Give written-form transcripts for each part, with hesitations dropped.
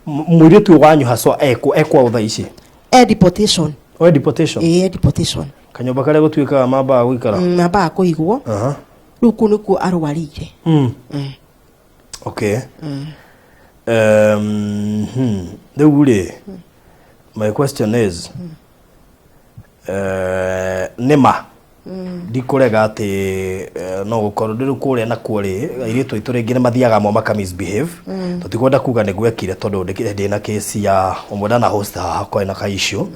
Muiritu wanyu haswa ekwa utha ici deportation deportation kanyomba kare gutwika mamba gwikara mamba kuigwo ruku nuku arwarire okay my question is nema ndikurega ati no gukorwo ndiru kuria na kuori iritu itu ringi ne mathiaga mo maka misbehave tutikwenda kuga ne gwekire tondu ndina case ya umwe na host hakwa na kaisho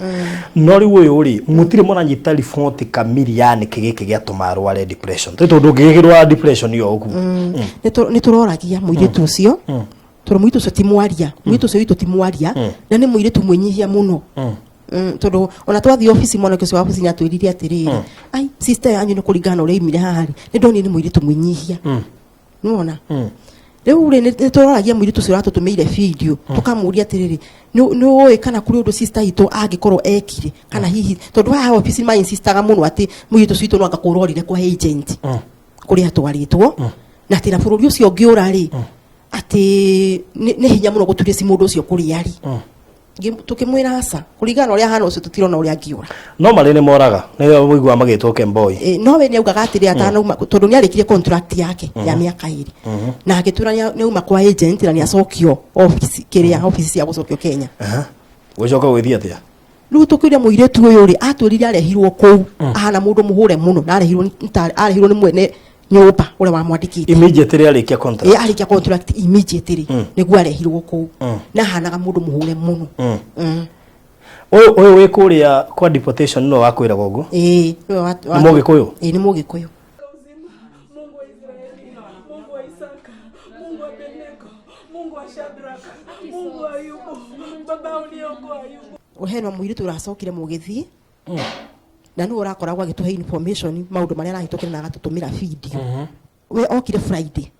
no riu uyu ri mutire mona nyita report kamiliani kigiki gia tumarware depression tondu ngigirwa depression yo oku ni turoragia muiritu ucio toro muiritu ucio timwaria muiritu ucio witu timwaria na ni muiritu mwenyihia muno todo ona twathi office mwana kyo wa office nyatwirire atiriri ai sister yanyu no kuringana uri imire hahari ni ndoni ni muiritu mwenyihia nuona riu uri ni turoragia muiritu ucio ratutumeire video tukamuria atiriri no kana kuri undu sister itu agikorwo ekire kana hihi todo ha office ma insistaga muno ati muiritu ucio no akakurorire kwa agent kuri atwaritwo na tira bururi ucio ngiurari ati ni hinya muno guturia si mundu ucio kuri ari tukimwira hasa kuringana uria hana ucio tutirona uria ngiura no mari ni moraga ni wigwa magitwo Kemboi no we ni augaga atiri atana tondu ni arikire contract yake ya miaka 2 na agitura ni uma kwa agent na ni acokio office kiria office ya gucokio Kenya gucoka gwithia atia riu tukiria muiretu uyu ri atwirire arehirwo kou ahana mundu muhure muno na arehirwo ni mwene nyumba ule wa mwandikite immediately alikia contract alikia contract immediately niguo arehirwo kou na hanaga mundu muhure muno oyo wekuria kwa deportation no wakwira gogo ni mugikuyu ni mugikuyu Mungu wa Israeli, Mungu wa Isaka, Mungu wa Beneko, Mungu wa Shadraka, Mungu wa Ayubu, baba uniokoa Ayubu. Uheno muiritu uracokire mugithi na nu urakoragwa gituhe information maundu maria arahitokire na agatutumira video we okire Friday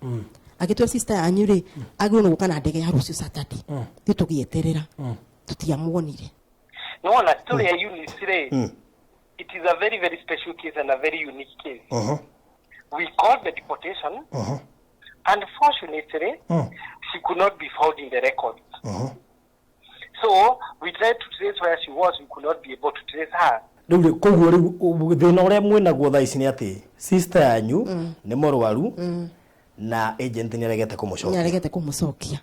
agitwa sister yanyu ri agiro no gukana ndege ya rucio Saturday tugieterera tutiamuonire no na story ya Unisire it is a very very special case and a very unique case we called the deportation unfortunately she could not be found in the records so we tried to trace where she was, we could not be able to trace her. Ndio koguo thina uria mwena guotha ici ni ati sister yanyu ni morwaru na agent ni aregete kumucokia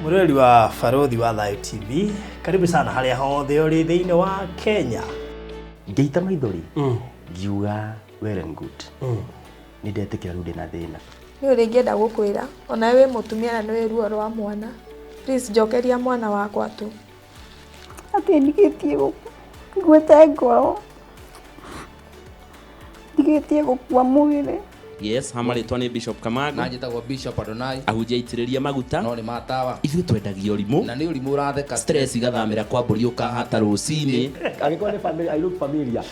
Mureli wa Farodhi wa Live TV karibu sana haria hothe uri thiini wa Kenya ngeita maithori ngiuga well and good ni ndetikira rude na thina ni uri ngienda gukwira ona we mutumia na niwe ruo rwa mwana please jokeria mwana wakwa tu ati ndigitie gwete ngoro ndigitie gukua mwire. Yes, hamaritwa ni Bishop Kamago. Na njitagwo Bishop Adonai. Ahunjia itiriria maguta. No ni matawa. Ithuĩ twendagia ũrimũ. Na ni ũrimũ ũratheka. Stress igathamĩra kwa mbũri ũkahata rũcinĩ. Agĩkorwo ni family, I look familiar.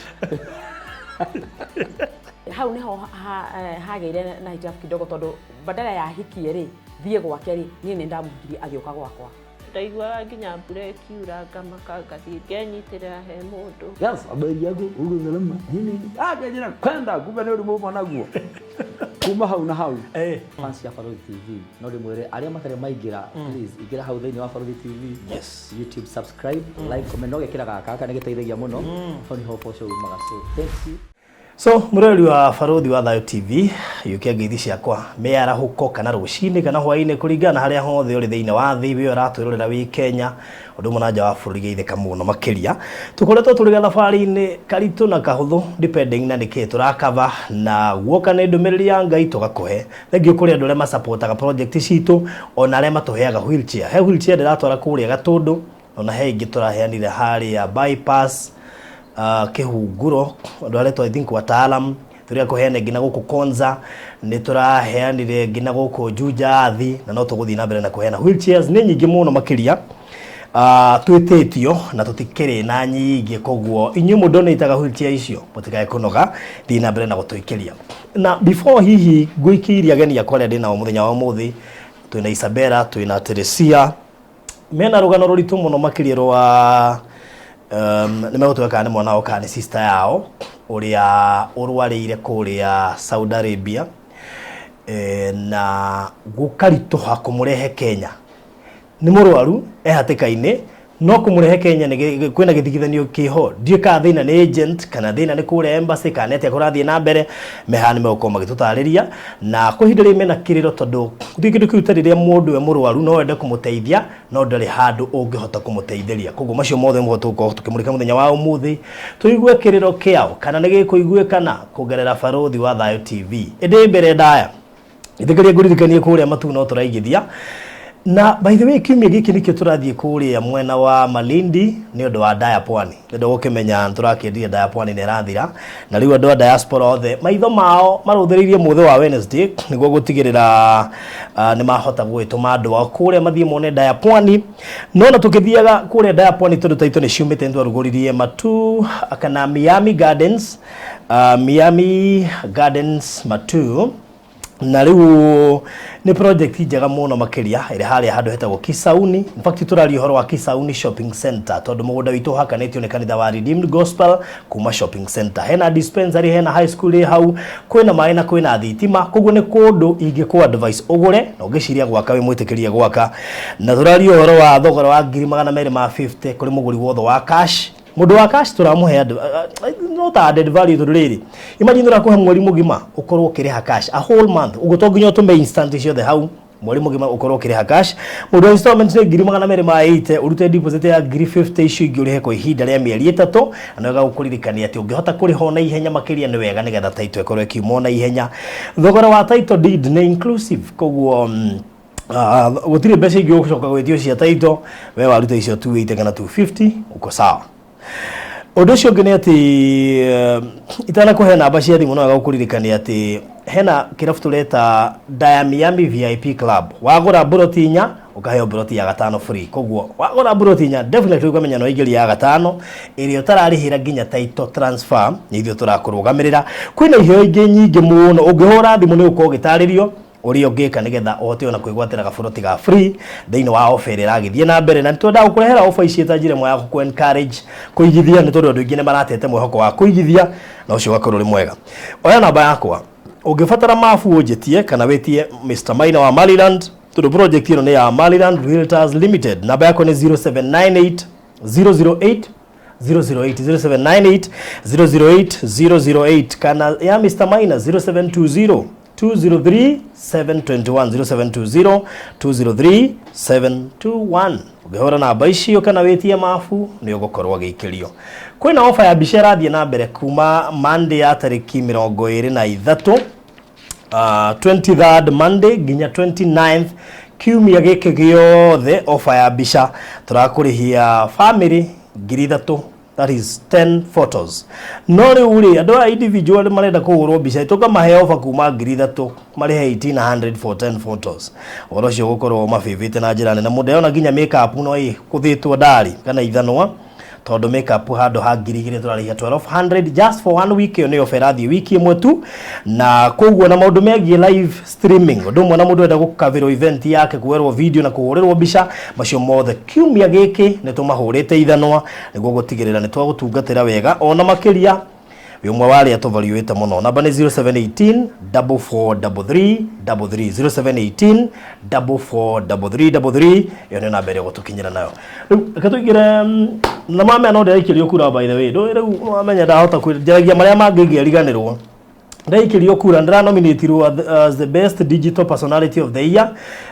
Hau niho hageire na hitilafu kidogo tondu badala ya hikie ri thie gwake ri ni ndamugiri agioka gwakwa ndaigua nginya mbura ikiura ngamaka ngathii ngenyitirira he mundu. Yes, habari yako uko salama nini ngejera kwenda kumbe ni urimu mwanaguo kuma hau na hau fans ya Farodhi TV no ndimwire aria matare maingira please igira hau thini wa Farodhi TV. Yes, YouTube subscribe like comment no gekira gaka ni giteithagia muno hau ni ho posho magaso. Thank you. So mureli wa Farodhi wa Live TV yukia ngeithi ciakwa meara huko kana rucini kana hwaine kuringana haria hothe uri thiini wa thi wi uratwirorera wi Kenya undu munaja wa bururi geitheka muno makiria tukoretwo turi gathabari-ini karitu na kahuthu depending na niki turakava na guoka ni ndumiriri ya Ngai tugakuhe thengio kuri andu aria masupportaga project citu ona aria matuheaga wheelchair he wheelchair ndiratwara kuria Gatundu ona he ingi turaheanire haria bypass kihunguro andu aria I think wataalam turia kuheana ngina guku Konza ni turaheanire ngina guku Jujathi na no tuguthi na mbere na kuheana wheelchairs ni nyingi muno makiria twititio na tutikere na nyingi koguo inyu mudonate wheelchair icio mutikae kunoga thina mbere na gutuikiria na before hihi guikiria ageni yakwa ndina o muthenya wa muthi twina Isabella twina Teresia mena rugano ruritu muno makiria rwa nimegutweka ni mwana o kana sister yao uria urwarire kuria Saudi Arabia na gukaritoha kumurehe Kenya ni murwaru ehatikaine no kumurehe Kenya ni kwina githigithanio kiho ndie ka thina ni agent kana thina ni kure embassy kana ete kurathie na mbere mehani megukoma gitutariria na kuhinda ri mena kiriro tondu thikindu kiutariria mundu we murwaru no wende kumuteithia no ndari handu ungihota kumuteithiria koguo macio mothe mugotuko tukimurika muthenya wa umuthi tuigue kiriro kiao kana ni gikuiguikana kugerera baruthi wa Thayo TV indi mbere ndaya ithikiria nguririkanie kuria matu no turaigithia na by the way kiumia giki nikio turathie kuria mwena wa Malindi ni undu wa Diapwani ndo gukimenya turakendia Diapwani ne rathira na riu andu a diaspora othe maitho mao maruthiririe muthe wa Wednesday niguo gutigirira ni mahota gwituma andu a kuria mathie mone Diapwani no na tukithiaga kuria Diapwani tondu taito ni ciumite ndu aruguririe matu kana Miami Gardens matu na riu ni project njega muno makiria ire hali handu hetagwo Kisauni in fact turari horo wa Kisauni shopping center tondu mugunda witu hakanetio ni kanitha wa Redeemed Gospel kuma shopping center hena dispensary hena high school ri hau kwina mai na kwina thitima koguo ni kundu ingikwa advice ugure na ugiciria gwaka wi mwitikiria gwaka na turari horo wa thogora wa 250 kuri muguri wothe wa cash mundu wa cash turamuhe no ta added value to riri imagine urakuhe mweri mugima ukorwo ukiriha cash a whole month ugutonginya utume instant cio the hau mweri mugima ukorwo ukiriha cash mundu installment ni 280 urute deposit ya 50 icio ingi urihe kwa ihinda ria mieri 3 na wega gukuririkania ati ungihota kuriho na ihenya makiria ni wega nigetha title ikorwo ikiumo na ihenya thogora wa title deed ni inclusive koguo gutire mbeca ingi ugucoka gwetio cia title we waruta icio 280 kana 250 uko sawa Odo cio ngene ati itana kuhe namba cia thimu no agakuririkania ati hena kirafu tureta Miami VIP Club wagura buroti nya ukaheo buroti ya 5 free koguo wagura buroti nya definitely ukamenya no igiri ya 5 iri utararihira ginya title transfer ni ithio turakurugamirira kwina iheo ingi nyingi muno ungihora thimu ni uko gitaririo uri ongeka nigetha ohote ona kwigwatira gaburoti ga free thiini wa offer iragithie na mbere na twenda gukurehera offer ici etajire moya ku encourage kuigithia ni tondu andu ingi ni maratete mwehoko wa kuigithia na ucio gakorwo ri mwega oya namba yakwa ungifatara mafu unjitie kana wetie Mr. Maina wa Maryland tondu project ino ni ya Maryland Realtors Limited namba yako ni 0798 008 008 008 kana ya Mr. Maina 0720 203 721 0720 203 721 ugehora na baishi kana wetie mafu ni ugukorwa gikirio kwina offer ya bishara thie na mbere kuma Monday ya tariki 23 23rd Monday ginya 29th kiumia giki giothe offer ya bisha turakurihia family 3,000 that is 10 photos no ri uri andu a individual marenda kugurwo bica itoka mahe offer kuma 3,000 marihe 1800 for 10 photos orocio gukorwo mafivite na njira nene mundu ona ginya makeup no kuthitwo ndari kana ithanwa tondu makeup handu ha 2,000 turarihia 1,200 just for 1 week ni oferathi wiki imwe tu na koguo na maundu megie live streaming undu mwana mundu enda gukaviro event yake kuwerwo video na kuhurirwo bica macio mothe kiumia giki ni tumahurite ithanwa niguo gutigirira ni twagutungatira wega ona makiria umwe wale atovaluate muno namba ni 0718 4433 0718 4433 yone na mbere gutukinyira nayo katugira na mama no ndaikirio kura by the way ndo riu no amenya ndahota kwiragia maria mangĩriganirwo ndaikirio kura ndra nominatirwo as the best digital personality of the year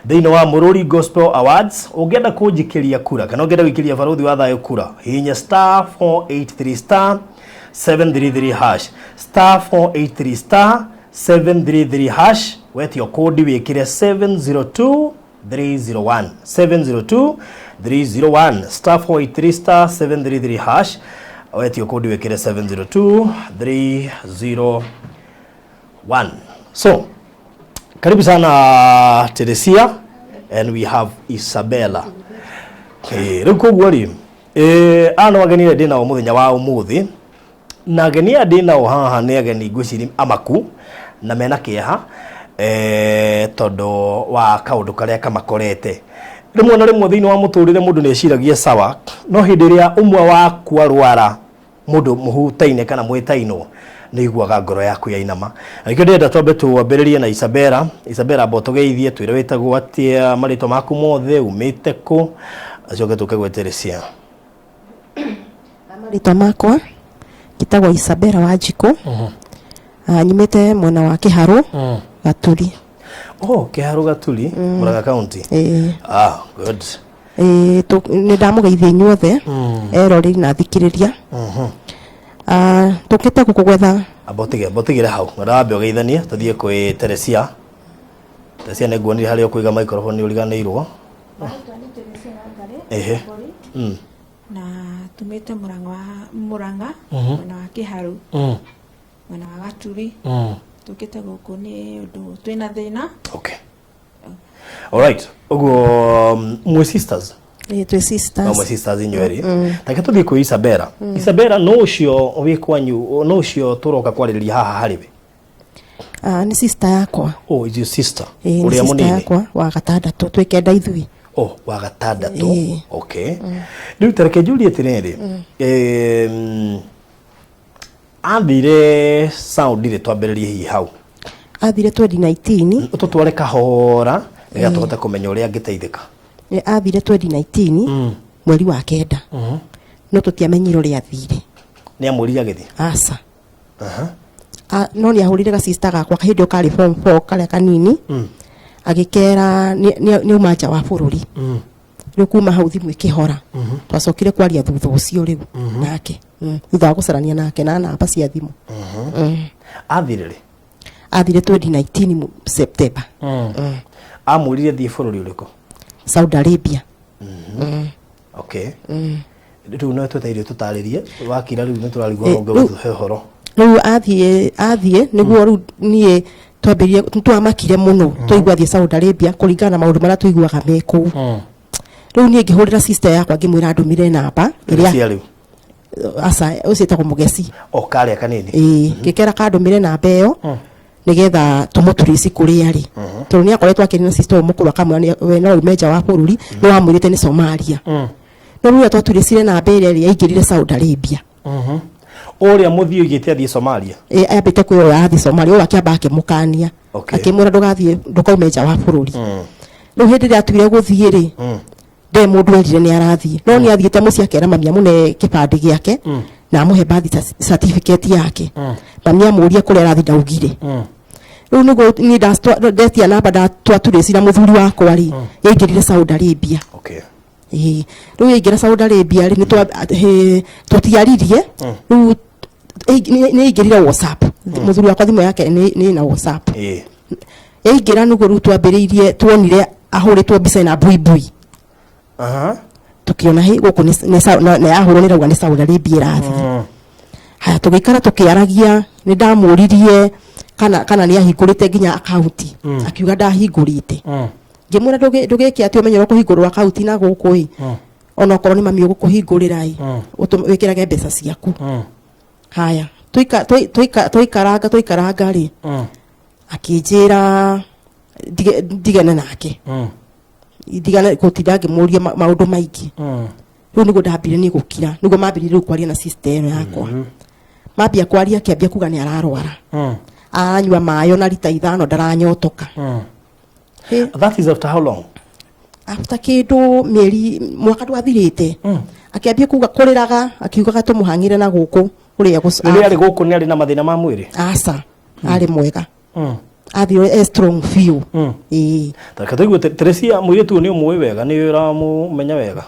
thiini wa Mururi Gospel Awards ungenda kunjikiria kura kana ungenda wikiria baruthi wa Thayo kura hinya star 483 star 733 hash star 483 star 733 hash wetio code wikire 702 301 702 301 star 483 star 733 hash wetio code wikire 702 301 so karibu sana Teresia and we have Isabella Rĩu koguo rĩ ano ageni ndĩ nao mũthenya wa ũmũthĩ na ageni ndĩ nao haha nĩ ageni ngwĩciria amaku na mena kĩeha tondũ wa kaũndũ karĩa kamakorete rĩmwe na rĩmwe thĩinĩ wa mũtũrĩre mũndũ nĩ eciragia sawa no hĩndĩ ĩrĩa ũmwe waku arwara mũndũ mũhutaine kana mwĩtainwo nĩ iguaga ngoro yaku yainama nĩkĩo ndĩrenda twambe twambĩrĩrie na Isabella mbotogeithie twĩre wĩtagwo atĩa marĩtwa maku mothe umĩte kũ acoke tũkagweterecia marĩtwa makwa ngĩtagwo Isabella Wanjikũ nyumĩte mwena wa Kĩharũ Gaturi Kĩharũ Gaturi Murang'a County good nĩ ndamũgeithia inyuothe eroreri na thikĩrĩria tũkĩte gũkũ gwetha mbotigĩre hau ndawambe ũgeithanie tũthiĩ kwĩ Teresia nĩ nguonire harĩa ũkũiga microphone ũriganĩirwo na tumĩte Murang'a mwena wa Kĩharũ mwena wa Gaturi tũkĩte gũkũ nĩ ũndũ twĩna thĩna alright ũguo mwĩ sisters twĩ sisters mwe sisters inyueri take tũthiĩ kwĩ Isabella no ũcio wĩ kwanyu no ũcio tũroka kwarĩrĩria haha harĩ we nĩ sister yakwa is your sister ũrĩa mũnini yakwa wa gatandatũ twĩkenda ithuĩ wa gatandatũ rĩu tareke njũrie atĩrĩrĩ athire sound ile twambĩrĩrie hihi hau athire 2019 tũtware kahora nĩgetha tũhote kũmenya ũrĩa angĩteithĩka athire 2019 mweri wa kenda no tũtiamenyire ũrĩa athire nĩ amũrire agĩthiĩ aca no nĩ ahũrire ga sister gakwa hĩndĩ ũkarĩ form 4 karĩa kanini agĩkera nĩ uma nja wa bũrũri rĩu kuma hau thimũ ĩkĩhora twacokire kwaria thutha ũcio rĩu nake thutha wa gũcarania nake na namba cia thimũ athire 2019 September amũrire thiĩ bũrũri ũrĩkũ Saudi Arabia rĩu no tweteire tũtarĩrie wakira rĩu nĩ tũrarigwo ũngĩtũhe ũhoro rĩu athiĩ nĩguo rĩu niĩ twambĩrĩrie twamakire mũno tũigua thiĩ Saudi Arabia kũringana na maũndũ marĩa tũiguaga me kũu rĩu niĩ ngĩhũrĩra sister yakwa ngĩmwĩra ndũmire namba ĩrĩa aca ũcio etagwo Mũgeci karĩa kanini ngĩkera kandũmire namba ĩyo nĩgetha tũmũtũrĩci kũrĩa arĩ tondũ nĩ akoretwo akĩrĩ na sister mũkũrũ akamwĩra we no ume nja wa bũrũri nĩ wamwĩrĩte nĩ Somalia no rĩu twatũrĩcire namba ĩrĩa yaingĩrire Saudi Arabia ũrĩa mũthii ũigĩte athiĩ Somalia ambĩte kwĩyoya athiĩ Somalia ũyũ akĩamba akĩmũkania akĩmwĩra ndũkaume nja wa bũrũri rĩu hĩndĩ ĩrĩa atuire gũthiĩ rĩ nde mũndũ erire nĩ arathiĩ no nĩ athiĩte mũciĩ akera mami amũne kĩbandĩ gĩake na amũhe birth certificate yake mami amũrie kũrĩa arathiĩ ndaugire rĩu nĩguo niĩ ndetia namba twatũrĩcira mũthuri wakwa rĩ yaingĩrire Saudi Arabia rĩu yaingĩra Saudi Arabia rĩ tũtiaririe rĩu nĩ yaingĩrire WhatsApp mũthuri wakwa thimũ yake nĩ na WhatsApp yaingĩra nĩguo rĩu twambĩrĩirie tuonire ahũrĩtwo mbica na buibui tukiona gũkũ nĩ yahũrwo nĩrauga nĩ Saudi Arabia ĩrathiĩ haya tũgĩikara tũkĩaragia nĩ ndamũririe kana nĩ ahingũrĩte nginya akaunti akiuga ndahingũrĩte ngĩmwĩra ndũgĩke atĩ ũmenye kũhingũrwo akaunti na gũkũ ona okorwo nĩ mami ũgũkũhingũrĩra wĩkĩrage mbeca ciaku haya tũikaranga rĩ akĩnjĩra ndigane nake ndigane gũtinda ngĩmũria maũndũ maingĩ rĩu nĩguo ndambire nĩ gũkira nĩguo mambĩrĩrie rĩu kwaria na sister yakwa mambia kwaria akĩambia kuga nĩ ararwara anyua maĩ ona rita 5 ndaranyotoka that is after how long after kĩndũ mĩeri mwaka ndwathirĩte akĩambia kuga kũrĩraga akiugaga tũmũhang'ire na gũkũ ũrĩa rĩrĩa arĩ gũkũ nĩ arĩ na mathĩna ma mwĩrĩ aca arĩ mwega athire strong few tareka tũigue Teresia mũirĩtu nĩ ũmũĩ wega nĩ ũramũmenya wega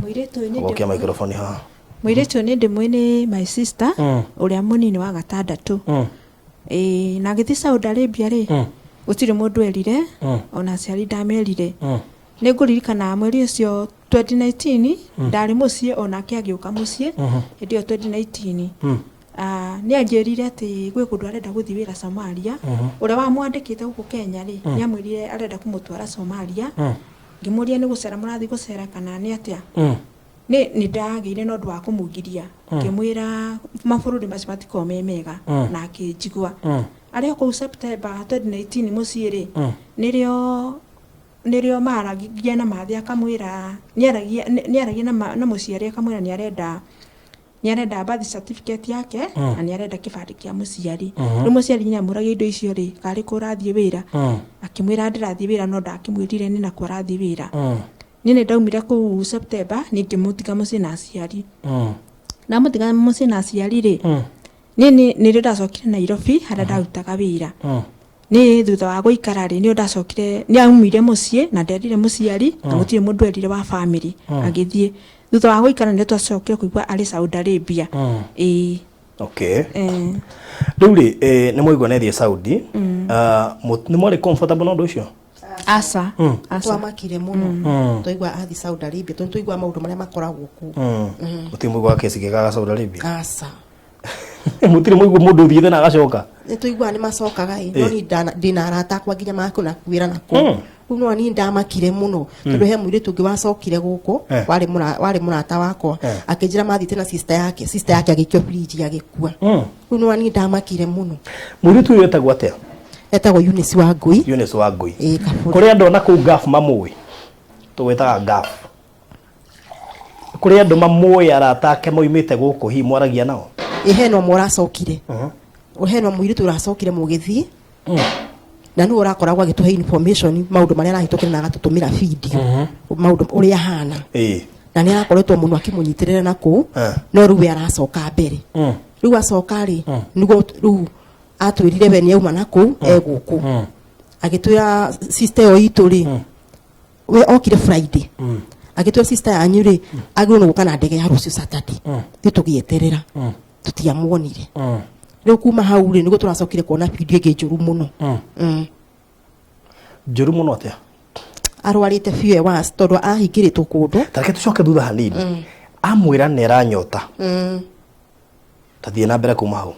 mũirĩtu nĩ ngokia microphone haha mũirĩtu nĩ ndĩmwe nĩ my sister ũrĩa mũnini wa gatandatũ na gĩthiĩ Saudi Arabia rĩ gũtirĩ mũndũ erire ona aciari ndamerire nĩ ngũririkana mweri ũcio 2019 ndarĩ mũciĩ onake agĩũka mũciĩ hĩndĩ ĩyo 2019 nĩ anjĩrire atĩ gwĩ kũndũ arenda gũthiĩ wĩra Somalia ũrĩa wamwandĩkĩte gũkũ Kenya rĩ nĩ amwĩrire arenda kũmũtwara Somalia ngimuria ni gucera murathi gucera kana ni atia ni ndagire no ndwa kumugiria ngimwira mabururi macio matikome mega na akijigwa ari ko September 2019 muciiri nirio maragia na mathi akamwira niaragia na muciari akamwira ni arenda birth certificate yake na ni arenda kibandi kia muciari ni muciari nya muragia indo icio ri kari kurathie wira akimwira ndirathie wira no ndakimwirire ni na kurathie wira ni ndaumire ku September ni ngimutiga muci na aciari na mutiga muci na aciari ri ni ndacokire Nairobi hara ndarutaga wira ni thutha wa guikara ri ni ndacokire ni aumire muci na nderire muciari na gutire mundu erire wa family agithie thutha wa guikara ni twacokire kuigwa ari Saudi Arabia okay Duli ni moigwa nethie Saudi ni mwari comfortable no nducio asa twamakire muno toigwa athi Saudi Arabia toigwa maundu maria makoragwo ku utimugwa kesi kigaga Saudi Arabia asa mutire moigwa mundu thiethe na agacoka toigwa ni macokaga no ni ndina arata kwa nginya maku na kwira nako no ni ndamakire muno tondu he mwire tungi wacokire guku wari murata wakwa akinjira mathite na sister yake agikio fridge agikua no ni ndamakire muno mwire tu yetagwa atia etagwo Eunice wa Ngui kuri andu na ku gaf mamui tugwetaga gaf kuri andu mamui aratake moimite guku hi mwaragia nao iheno muracokire uheno mwiri turacokire mugithi na nu urakoragwa gituhe information maundu maria arahitokire na agatutumira video maundu uria hana na ni arakoretwo muno akimunyitirira naku no ruwe aracoka mbere riu acoka ri nigo riu atwirire we ni auma naku eguku agitwira sister yo itu ri we okire Friday agitwira sister yanyu ri agirwo guka na ndege ya rucio Saturday tugieterera tutiamuonire riu kuma hau ri nigo turacokire kuona video ige njuru muno njuru muno atia arwarite fiwe wa tondu ahingiritwo kundu tareke tucoke thutha hanini amwira nera nyota tathie na mbere kuma hau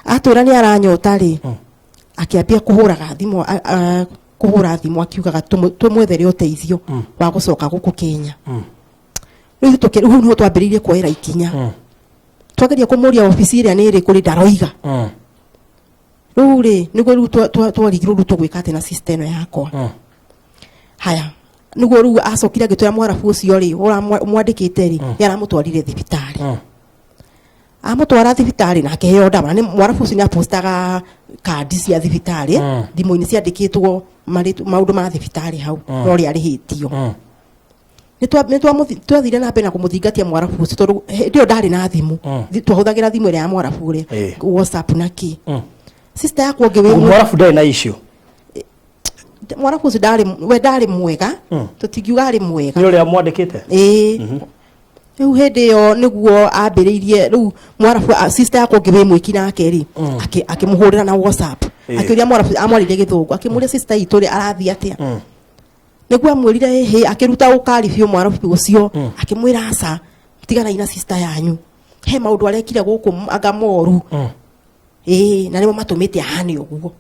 atwira ni aranyota ri akiambia kuhuraga thimu akiugaga tumwethere uteithio wa gucoka guku Kenya riu tukiru no twambiririe kuoera ikinya twageria kumuria ofisi ria ni ri kuri ndaroiga riu ri nigo riu twarigirwo riu tugwika ati na system yakwa haya nigo riu acokire agitwira mwarabu ucio ri mwandikite ri yaramutwarire thibitari amutwara thibitari na keheo ndawa ni mwarabu ucio ni apostaga kadi cia thibitari thimo-ini ciandikitwo maundu ma thibitari hau no ri arihitio ni twathire na mbere na kumuthingatia mwarabu ucio tondu ndio ndari na thimu twahuthagira thimu ria mwarabu ria WhatsApp na ki sister yakwa ngiwe mwarabu ndari na issue mwarabu ucio ndari mwega tutingiuga ari mwega ni uri amwandikite riu hindi yo niguo ambiriirie riu mwarabu sister yakwa ngiwe mwiki nake ri akimuhurira na WhatsApp akiuria mwarabu amwarire githungu akimuria sister itu ri arathia atia niguo amwirire he akiruta ukari biu mwarabu ucio akimwira aca tigana ina sister yanyu he maundu arekire guku anga moru na nimo matumite ahani uguo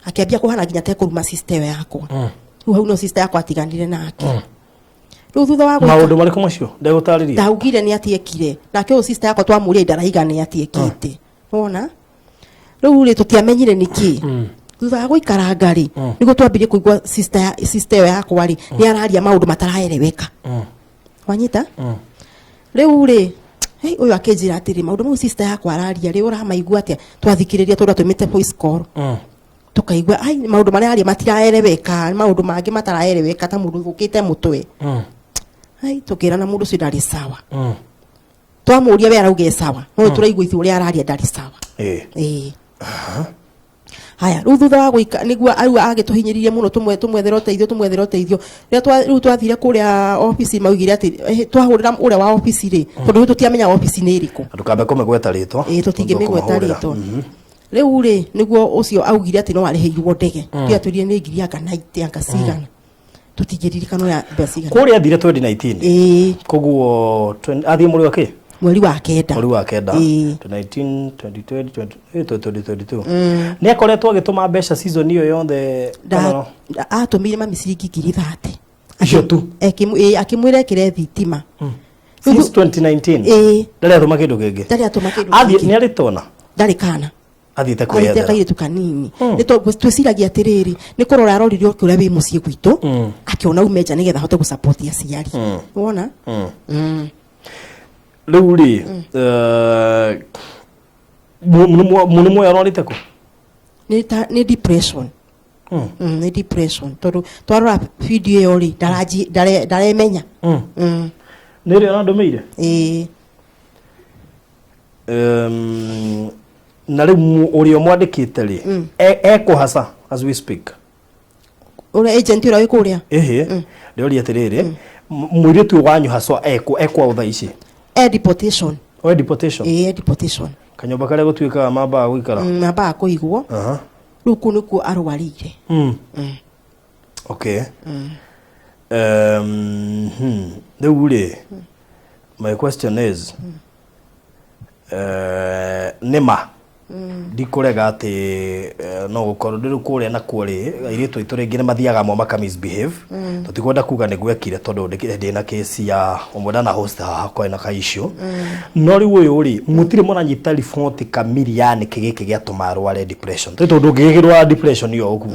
akiambia kuhana nginya te kuruma sister yakwa riu hau no sister yakwa atiganire nake riu thutha wa maundu mariku macio ndegutariria ndaugire ni atiekire nake sister yakwa twamuria ndaraiga ni atiekite wona riu ri tutiamenyire niki thutha wa guikara ngari nigo twambirie kuigwa sister yakwa ri ni araria maundu mataraereweka wanyita riu ri uyu akinjira atiri maundu mau sister yakwa araria ri uramaigua atia twathikiriria tondu atumite voice call tukaigua ai maundu maria aria matiraereweka maundu mangi mataraereweka ta mundu thukite mutwe ai tukirana mundu ucio ndari sawa twamuria we arauge sawa no turaigua ithu uria araria ndari sawa haya riu thutha wa guika niguo au agituhinyiririe muno tumwethere uteithio riu twathire kuria office maugire ati twahurira uria wa office ri tondu tutiamenya office ni iriku ndukambe kumegweta ritwa tutingimigweta ritwa riu ri niguo ucio augire ati no ariheirwo ndege tia turie ni ngiri anga 90 anga cigana tutingiririkano ya basiga kuria thire 2019 koguo athie muri wake mweri wa kenda 2019 2022 ni akoretwo agituma mbeca season iyo yothe atumire mami ciringi 30 icio tu akimwira kire thitima since 2019 ndari atuma kindu kingi athi ni ari tona ndari kana athite kwiyethera kaire tukanini nito twiciragia atiriri ni kurora aroririo kuria wi mucii gwitu akiona umeja nigetha hote gu support aciari wona riu ri muno moyo arorite ku ni depression ni depression twarora video yo ri daremenya ni ri anandumeire na riu urio mwandikite ri ekuhasa as we speak ura agent ura wikuria riori atiriri mwiritu wanyu haswa ekwa utha ici deportation deportation kanyomba karia gutuika mamba gwikara mamba kuigwo riu ku niku arwarire okay riu ri my question is nima ndikurega ati no gukorwo ndiru kuria na kuri airitu itu ringi ni mathiaga mo maka misbehave tutikwenda kuga ni gwekire tondu ndina case ya omwenda na host hakwa na kaisho no riu uyu ri mutire mona nyita report kamili yani kigiki gia tumarware depression tondu ngigirwa depression yo oku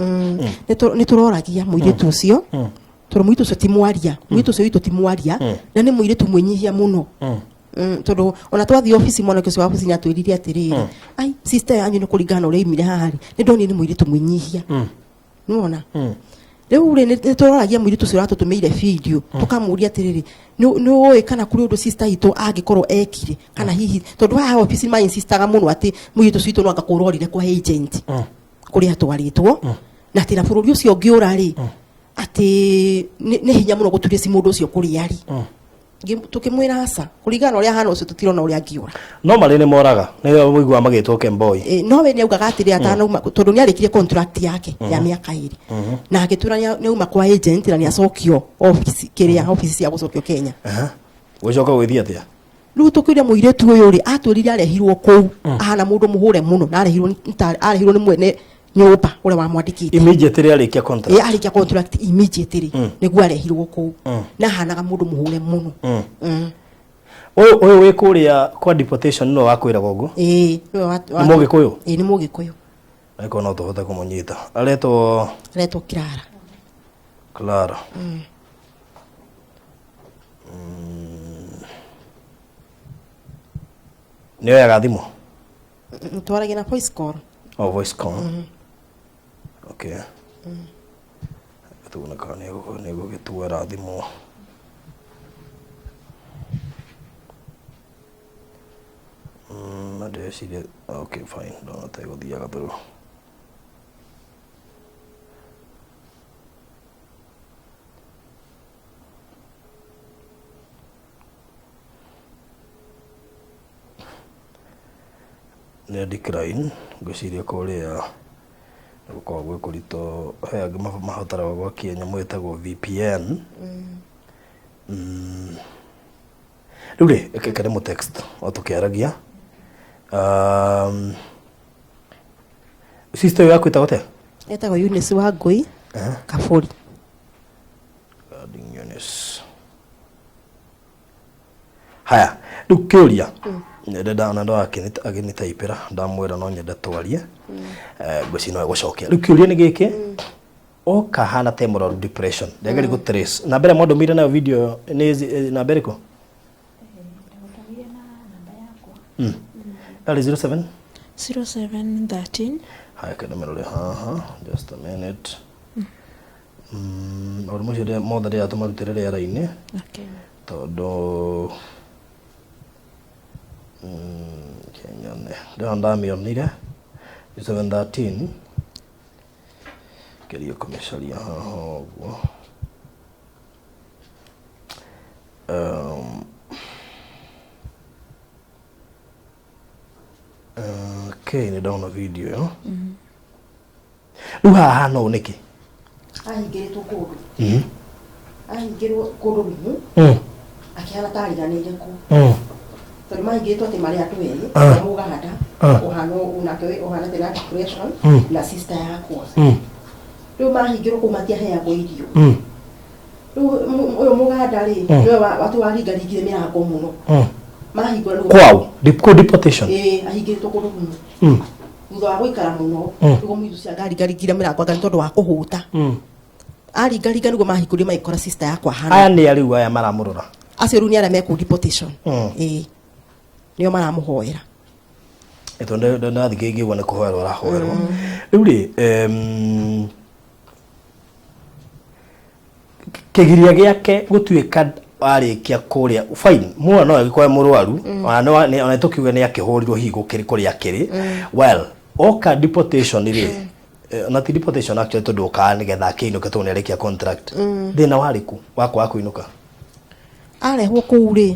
ni turoragia muiritu ucio tondu muiritu ucio timwaria muiritu ucio witu timwaria na ni muiritu mwinyihia muno tondu ona twathi office mwana kesi wa office ni atwiririe atiriri ai sister yanyu ni kuringana uria imire hahari ni ndoni ni muiritu mwinyihia nuona riu ri ni turoragia muiritu ucio ratutumeire video tukamuria atiriri ni oi kana kuri undu sister itu angikorwo ekire kana hihi tondu ha office ma insistaga muno ati muiritu ucio no agakurorire kwa agent kuri atwaritwo na tira bururi ucio ngiura ri ati ni hinya muno guturia si mundu ucio kuri ari tukimwira hasa kuringana uria hana ucio tutirona uria ngiura no marine moraga ni muigwa magitwo Kemboi no we ni augaga atiri atana uma tondu ni arikire contract yake ya miaka iri na agitura ni uma kwa agent na ni acokio office kiria office ya gucokio Kenya gucoka gwithia atia riu tukiria muiretu uyu ri atwirire arehirwo kou ahana mundu muhure muno na arehirwo ni mwene nyumba ule wa mwandikite immediately arikia contract arikia contract immediately niguo arehirwo ku na hanaga mundu muhure muno oyo we kuria kwa deportation no wakwira gogo ni mugikuyu ni mugikuyu aiko no tuhota kumunyita areto Clara niyo ya thimo twaragia na voice call voice call okay tu na kane nego gituera thimo madesi okay fine ndona tego thiaga through ne decline ngociria kuria gukorwo gwe kurito he angi mahotara gwa Kenya mwetagwo VPN rure ekekere mu text otukiaragia sister yako itagote etagwo Eunice wa Ngui Kaburi Eunice haya dukiuria ndenda na ndo akinitaipira ndamwira no nyenda twarie guci no gucokia rukiuria ni giki oka hana temporal depression ndageri go trace na mbere mondo mira na video ni na mbere ko ali 07 0713 haya kana merole just a minute almost de moda de atomarutere ya raine okay todo Kenya ne ndanda mionire 713 queria começaria okay ni down a video haha no niki ahingiritwo kundu ahingirwo kundu rumu akihana tariganire ku tondu mahingiritwo ati mari andu eri na muganda uhano unake uhana tena depression na sister yakwa riu mahingirwo ku matiaheagwo irio riu Canada ri niwe watu waringarigire mirango muno mahingura kwao deportation ahingĩtwo kũndũ muno thutha wa gũikara mũno nĩguo mũiru cia ngaringarigire mirango anga nĩ tondũ wa kũhũta aringaringa nĩguo mahingũrire maikora sister yakwa hana aya nĩ ariu aya maramũrora acio rĩu nĩ arĩa mekũ deportation nĩo maramũhoera etondo ndathi kĩngĩgwa nĩ kũhoerwo arahoerwo rĩu rĩ kĩgiria gĩake gũtuĩka arĩkia kũrĩa fine mwana no agĩkorwo mũrwaru ona tũkiuga nĩ akĩhũrirwo higo kĩrĩ kũrĩa kĩrĩ well oka deportation rĩ na deportation actually tondũ ka nĩgetha akĩinũka tondũ nĩ arĩkia contract thĩna warĩku wakwa kũinũka arehwo kũu rĩ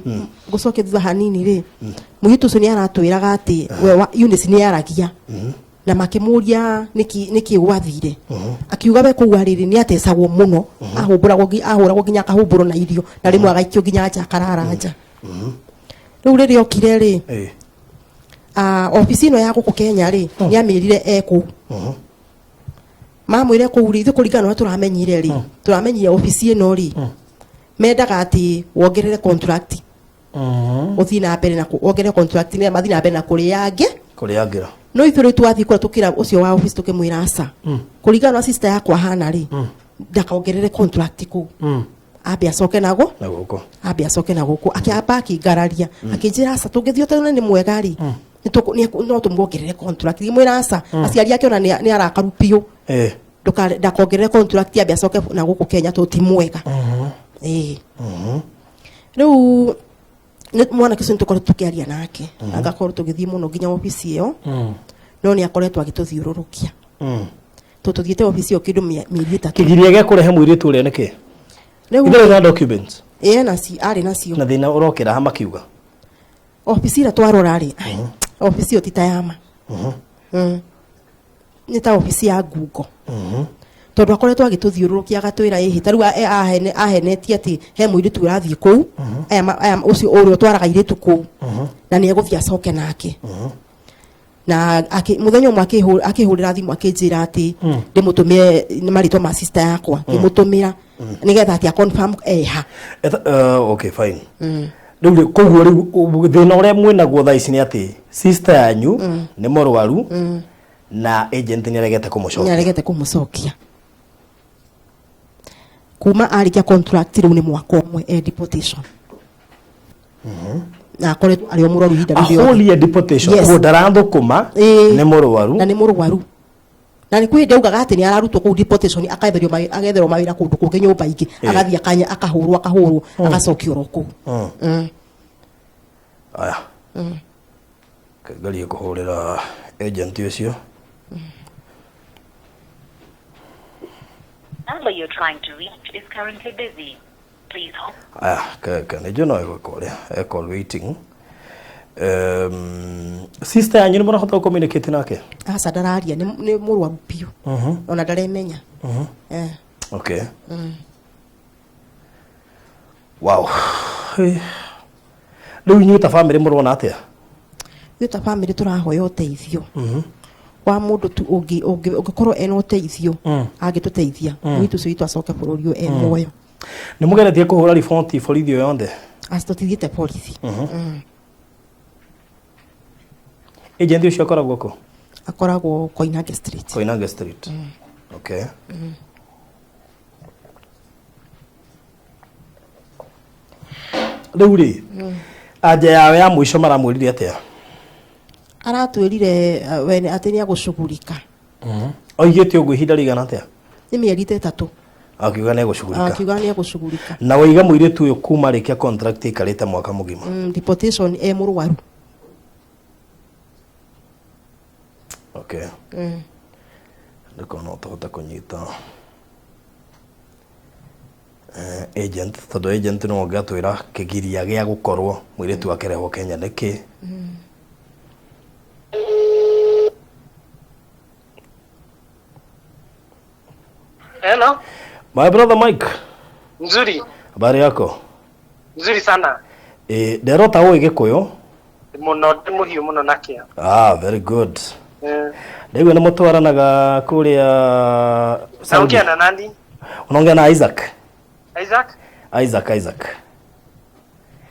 gũcoke thutha hanini rĩ mũhitu ũcio nĩ aratwĩraga atĩ Eunice nĩ aragia na makĩmũria nĩkĩ gwathire akiuga we kũu arĩrĩ nĩ atecagwo mũno ahũragwo nginya akahumbũrwo na irio na rĩmwe agaikio nginya nja akarara nja rĩu rĩrĩa okire rĩ ofici ĩno ya gũkũ Kenya rĩ nĩ amĩrire kũu mamwĩre kũu rĩ ithuĩ kũringana na tũramenyire rĩ tũramenyire ofici ĩno rĩ mendaga ati wongerere contract uthi na mbere na wongerere contract ni mathi na mbere na kuriangira no ithuĩ twathi kũra tukira ucio wa office tukimwira aca kuringana na sister yakwa hana ri ndakaongerere contract ku ambe acoke nago ambe acoke nago akiamba akingararia akinjira aca tungithio tena ni mwega ri no tumuongerere contract mwira aca aciari yake ona ni arakarupio ndakongerere contract ambe acoke na gũkũ Kenya tuti mwega rĩu mwana kĩcio nĩtũkoretwo tũkĩaria nake agakorwo tũgĩthiĩ mũno nginya ofici ĩyo no nĩ akoretwo agĩtũthiũrũrũkia tũthiĩte ofici ĩyo kĩndũ mĩeri 3 kĩgiria gĩa kũrehe mũirĩtu ũrĩa nĩkĩ rĩu na documents naci arĩ nacio na thĩna ũrokĩra hama kiuga ofici ĩrĩa twarora rĩ ofici ĩyo ti ta yama nĩ ta ofici ya ngungo tondũ akoretwo agĩtũthiũrũrũkia agatwĩra ĩhĩ tarĩu ahenetie atĩ he mũirĩtu ũrathiĩ kũu aya ũcio ũrĩa twaraga irĩtu kũu na nĩ egũthiĩ acoke nake na mũthenya ũmwe akĩhũrĩra thimũ akĩnjĩra atĩ ndĩmũtũmĩre marĩtwa ma sister yakwa ngĩmũtũmĩra nĩgetha atĩ confirm eha okay fine rĩu koguo rĩu thĩna ũrĩa mwĩnaguo thaa ici nĩ atĩ sister yanyu nĩ mũrwaru na agent nĩ aregete kũmũcokia kuma arikia contract rĩu nĩ mwaka ũmwe deportation na akoretwo arĩ mũrwaru ihinda rĩrĩa aholia deportation ko ndarathũkũma nĩ mũrwaru na nĩ mũrwaru na nĩ kwĩ ndaugaga atĩ nĩ ararutwo kũu deportation agetherwo mawĩra kũndũ kũngĩ nyũmba ingĩ agathiĩ akanya akahũrwo agacokio ro kũu aya ngarie kũhũrĩra agent ũcio number you're trying to reach is currently busy. Please hold. Can you know I call waiting. Sister yanyu nĩ mũrahota communicate nake? Aca ndararia nĩ mũrwaru biũ. Ona ndaremenya. Okay. Wow. Rĩu inyuĩ ta family mũrona atĩa? Ithuĩ ta family tũrahoya ũteithio. Wa mũndũ tu ũngĩkorwo ena ũteithio angĩtũteithia gwitũ ũcio witũ acoke bũrũri ũyũ muoyo nĩ mũgeretie kũhũra riboti borithi ĩyo yothe tũtithiĩte borithi agent ũcio akoragwo kũ akoragwo Koinange Street okay rĩu rĩ anja yawe ya mũico maramwĩrire atĩa aratwĩrire wene atĩ nĩ agũcugurika oigĩte ũguo ihinda rĩigana atĩa nĩ mĩeri 3 akiuga nĩ agũcugurika na waiga mũirĩtu ũyũ kuma rĩkia contract ikarĩte mwaka mũgima deportation mũrwaru okay ndiko no tũhota kũnyita agent tondũ agent no ngatwĩra kĩgiria gĩa gũkorwo mũirĩtu akĩrehwo Kenya nĩkĩ Hello. My brother Mike. Nzuri. Habari yako? Nzuri sana. Derota wewe Gikuyu? Muno muhiu muno nakia. Very good. Ndewe nĩ mũtwaranaga kũrĩa Saudi na nani? Unaongea na Isaac? Isaac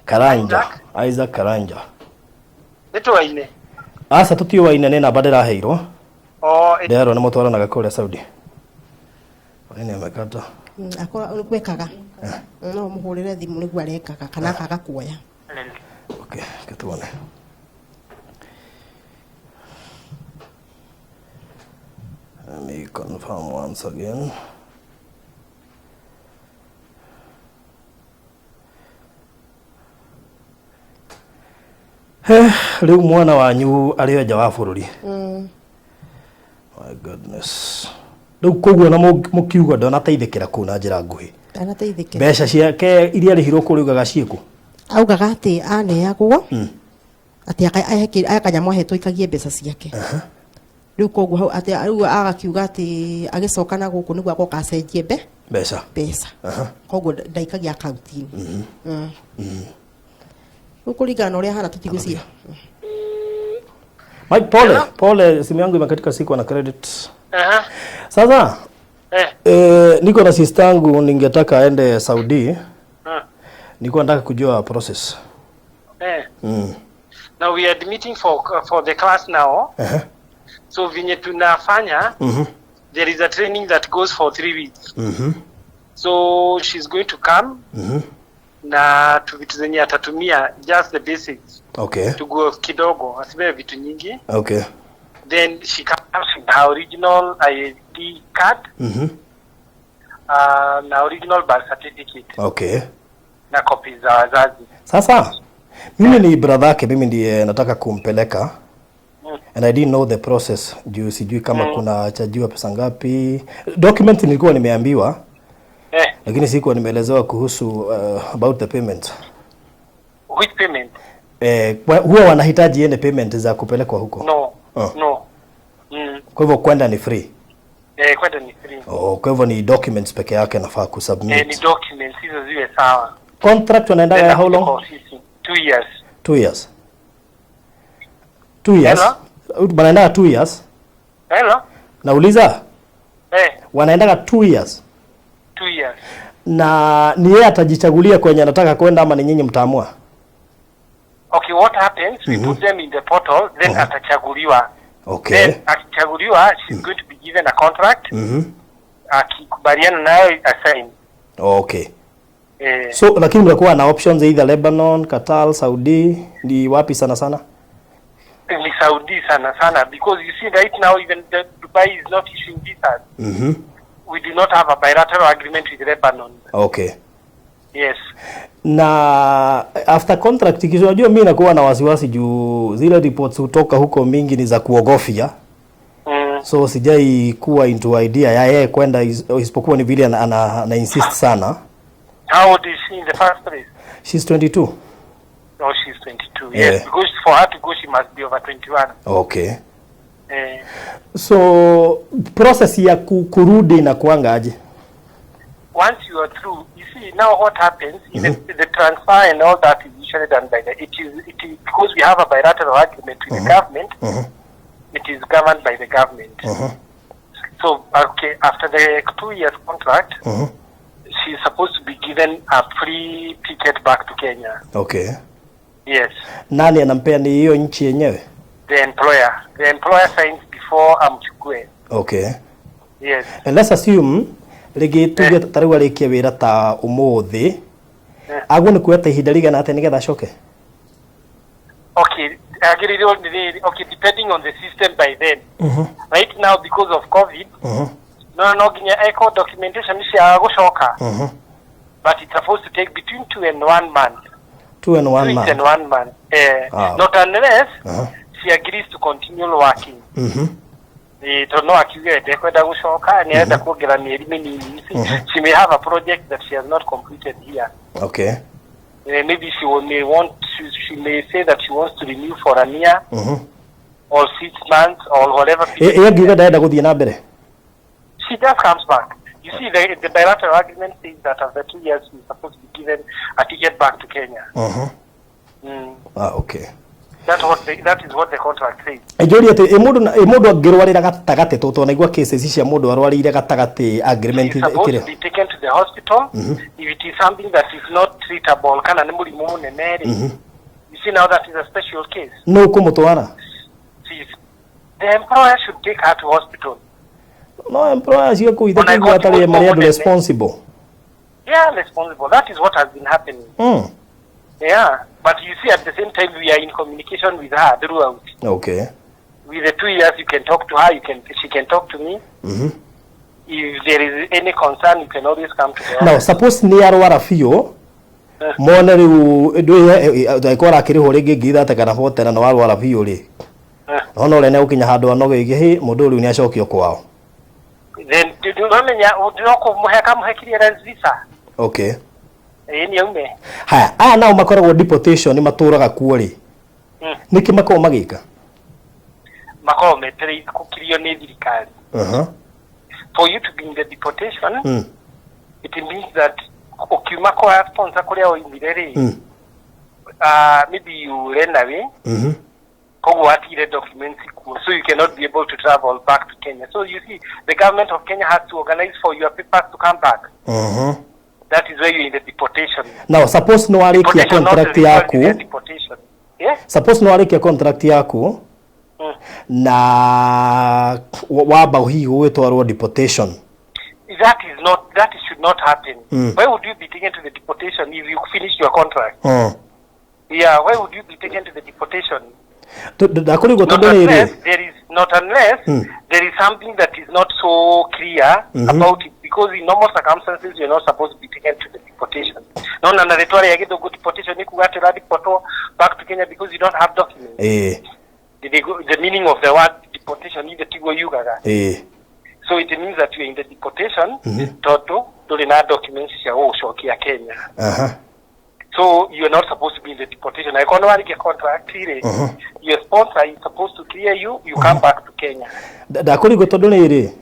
Karanja. Isaac Karanja. Neto waine. Asa tutio waine nena badera heiro. Ndero nä må twaranaga kå rä a Saudi nä amekata akora gwekaga no må hå rä re thimå nä guo arekaga kana akaga kuoya tuone let me confirm once again. Rä u mwana wanyu arä o nja wa bå rå ri. My goodness. Rĩu koguo na mũkiuga ndanateithĩkĩra kũu na njĩra nguhĩ. Ndanateithĩkĩra. Mbeca ciake iria rĩhirwo kũrĩ ugaga ciĩkũ? Augaga atĩ aneagwo. Atĩ akanyamũ ahetwo ikagie mbeca ciake. Rĩu koguo hau atĩ rĩu agakiuga atĩ agĩcoka na gũkũ nĩguo agoka acenjie mbeca. Koguo ndaikagia akaunti-inĩ. Rĩu kũringana na ũrĩa hana tũtigũcira. Mike, pole, simu yangu imekatika siku na credit. Sasa, niko na sister yangu ningetaka aende Saudi. Niko nataka kujua process. Now we are meeting for the class now. So vinye tunafanya, there is a training that goes for 3 weeks. So she's going to come. Na vitu zenye atatumia just the basics. To go kidogo, asibe vitu nyingi. Then she comes with her original ID card. Na original birth certificate. Na copies za wazazi. Sasa, mimi ni brother yake, mimi ndiye nataka kumpeleka. And I didn't know the process. Juu sijui kama kuna chajiwa pesa ngapi. Document nilikuwa nimeambiwa. Lakini sikuwa nimeelezewa kuhusu about the payment. Which payment? Huwa wanahitaji ene payment za kupelekwa huko. No. Kwa hivyo kwenda ni free. Kwenda ni free. Kwa hivyo ni documents peke yake nafaa kusubmit. Ni documents hizo ziwe sawa. Contract wanaenda ya how long? 2 years. 2 years. 2 years. Wanaenda 2 years. Hello. Nauliza? Wanaenda 2 years. 2 years. Na ni yeye atajichagulia kwenye anataka kwenda ama ni nyinyi mtaamua? Okay, what happens? We put them in the portal, then atachaguliwa. Then akichaguliwa, she's going to be given a contract. Akikubaliana nayo assign. So lakini mnakuwa na options either Lebanon, Qatar, Saudi, ni wapi sana sana? Ni Saudi sana because you see right now even Dubai is not issuing visas. We do not have a bilateral agreement with Lebanon. Yes. Na after contract ikijua mimi nakuwa na wasiwasi juu zile reports kutoka huko mingi ni za kuogofia. So sijai kuwa into idea ya yeye kwenda isipokuwa ni vile ana insist sana. How old is she in the first place? She's 22. Oh, she's 22. Yes, because for her to go she must be over 21. So process ya kurudi na kuangaje? Once you are through, you see now what happens, the transfer and all that is usually done by it is because we have a bilateral agreement with the government. It is governed by the government. So after the 2 years contract, she's supposed to be given a free ticket back to Kenya. Yes. Nani anampea ni hiyo nchi yenyewe? The employer signs before amchukue. Yes. And let's assume rigi tuge tarau arikia wira ta umuthi agwo ni kueta ihinda rigana ate nigetha coke. Depending on the system by then. Right now because of COVID, no ginya echo documentation is gucoka. But it's supposed to take between 2 and 1 month. 2 and 1 month. 2 and 1 month. Not unless she agrees to continue working. No akiuga kwenda gucoka ni aenda kuongera mieri minini. She may have a project that she has not completed here. Maybe she may say that she wants to renew for a year or 6 months or whatever. She just comes back. You see, the bilateral agreement says that after 2 years she's supposed to be given a ticket back to Kenya. That is what the contract says. Ejori ati emundu angirwarira gatagate to naigua cases cia mundu arwarire gatagate agreement is supposed to be taken to the hospital. If it is something that is not treatable kana ni murimu munene you see now that is a special case. No kumutwara. The employer should take her to hospital. No employer cio kuitha kuigua atari mari responsible. Yeah, responsible. That is what has been happening. Yeah, but you see at the same time we are in communication with her throughout. Okay. With the 2 years you can talk to her, she can talk to me. If there is any concern you can always come to her. Now suppose ni arwara fio mona riu ndwikora akiriho ringi ngitha ta kana botera na warwara fio ri. Ono rene ukinya handu anogeige hi mundu riu ni acokio kwao. Then do menya udoko muheka muhekirie visa. Okay. Ni ume. Haya, aya nao makoragwo deportation ni maturaga kuo ri. Niki makao magika. Makao metere kukirio ni thirikari. For you to be in the deportation, it means that ukiuma kwa sponsor kuria oimire ri. Maybe you ran away. Documents, so you cannot be able to travel back to Kenya. So you see, the government of Kenya has to organize for your papers to come back. That is where you're in the deportation. Now, suppose no arikia contract yaku. Yeah? Suppose no arikia contract yaku. Na waba hii uwetwarwo deportation. That should not happen. Why would you be taken to the deportation if you finish your contract? Yeah, why would you be taken to the deportation? Not unless there is something that is not so clear about it, because in normal circumstances you're not supposed to be taken to the deportation. No, na retwari ya kidogo deportation ni kugatira deporto back to Kenya because you don't have documents. The meaning of the word deportation is the tigo yugaga. So it means that you're in the deportation toto dole na documents ya shoki Kenya. So you're not supposed to be in the deportation. I can't work a contract here. Your sponsor is supposed to clear you. You come back to Kenya. Dakuri gotodone ire.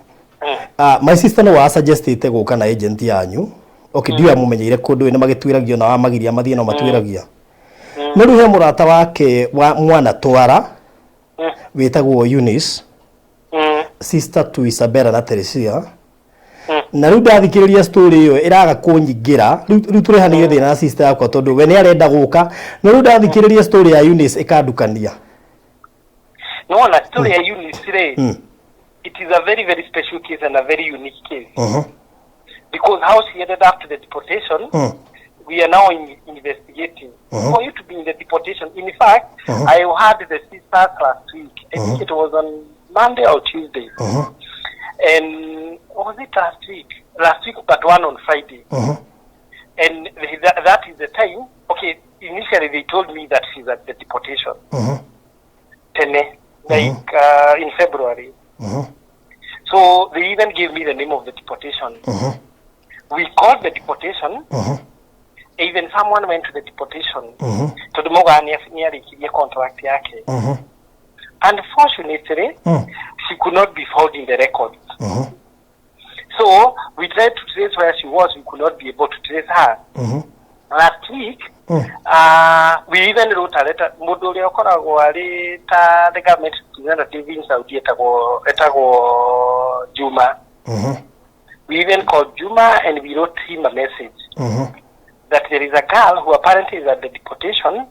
My sister no was suggested to go kana agent yanyu. Okay, ndio amumenyeire kundu ene magitwiragio na amagiria mathie no matwiragia. No riu he murata wake wa mwana twara. Wetagwo Eunice. Sister to Isabella na Teresia. Na riu ndathikiriria story iyo iraga kunyingira riu turehanire thina na sister yakwa tondu we ni arenda guka na riu ndathikiriria story ya Eunice ikandukania. No, na story ya Eunice re it is a very very special case and a very unique case. Because how she ended up to the deportation, we are now investigating. For you to be in the deportation, in fact, I had the sisters last week. I think it was on Monday or Tuesday. And was it last week? Last week, but one on Friday. And that is the time. Okay, initially they told me that she's at the deportation. In February. So they even gave me the name of the deportation. We called the deportation. Even someone went to the deportation. To the Mogani contract yake. Unfortunately, she could not be found in the records. So we tried to trace where she was. We could not be able to trace her. Last week, we even wrote a letter. The government representative in Saudi etago Juma. We even called Juma and we wrote him a message that there is a girl who apparently is at the deportation.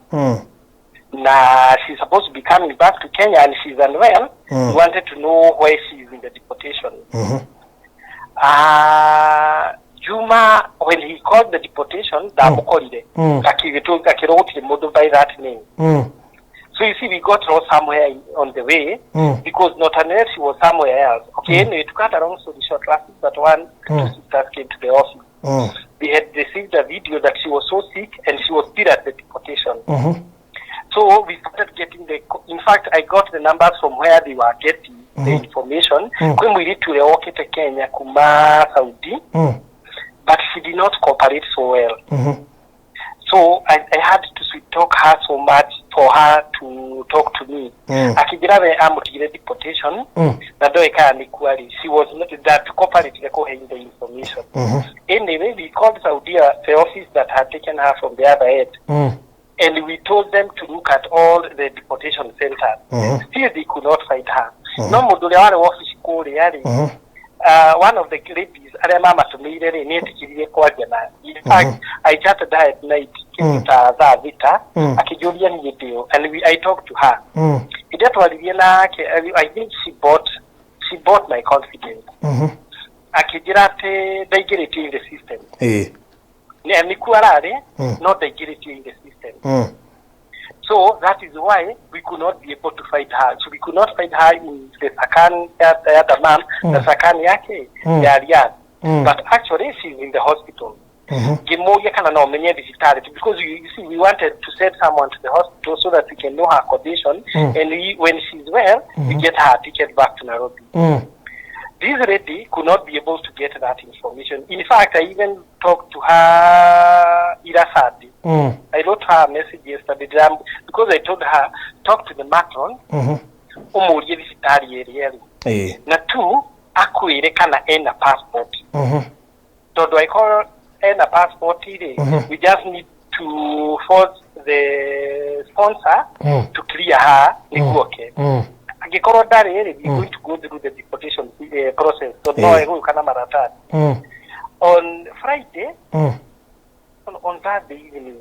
She's supposed to be coming back to Kenya and she's unwell. We wanted to know why she is in the deportation. Juma, when he called the deportation, by that name. So you see, we got lost somewhere on the way because not unless she was somewhere else. Okay, anyway, to cut around so the short last but one two sisters came to the office. They had received a video that she was so sick and she was still at the deportation. So we started getting in fact, I got the numbers from where they were getting the information. When we need to relocate to Kenya, Kuma, Saudi, but she did not cooperate so well. So I had to sweet talk her so much for her to talk to me. Akijirabe amutire deportation, she was not that to cooperate the information. Anyway, we called Saudi, the office that had taken her from the other end. and we told them to look at all the deportation centers. Still they could not find her. No module office call one of the ladies mama tumire ni tikirire kwaje na. In fact, I chatted her at night za vita akijulia ni ndio, and I talked to her. That was I think she bought my confidence. Akijirate digirity in the system. Ni kuarare not digirity in the system. So that is why we could not be able to find her. So we could not find her in the Sakan, the other man, the Sakan yake, but actually she's in the hospital. Because you see, we wanted to send someone to the hospital so that we can know her condition, and when she's well, we get her ticket back to Nairobi. This lady could not be able to get that information. In fact, I even talked to her Irasadi. I wrote her a message yesterday because I told her, talk to the matron. Na two, akuire kana ena passport. So do I call ena passport? We just need to force the sponsor to clear her. We're going to go through the deportation process. So now I go to on Friday, on Thursday evening,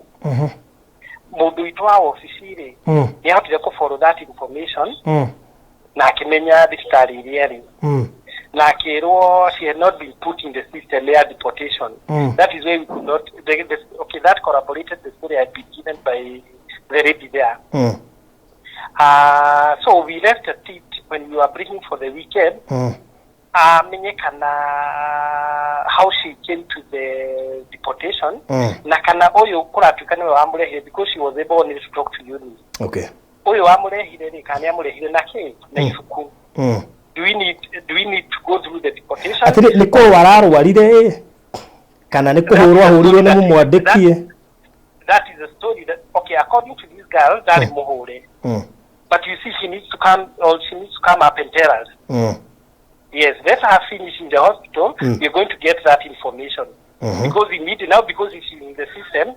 Moduitwa officially, they have to follow that information. Na kimenya dictari really. Na kero she had not been put in the system layer deportation. That is why we could not. Okay, that corroborated the story had been given by the lady there. So we left at it when we were breaking for the weekend. How she came to the deportation. Nakana oyo kura tukane wa amule because she was able to talk to you. Okay. Oyo amule hide kani amule hide nake na isuku. Do we need to go through the deportation? Atiri niko wararu warire kana niko hurwa hurire ne mumwandikie. That is a story that okay, according to this girl that is mohore. But you see, she needs to come up and tell us. Yes, let her finish in the hospital. We're going to get that information because we need it now because she's in the system,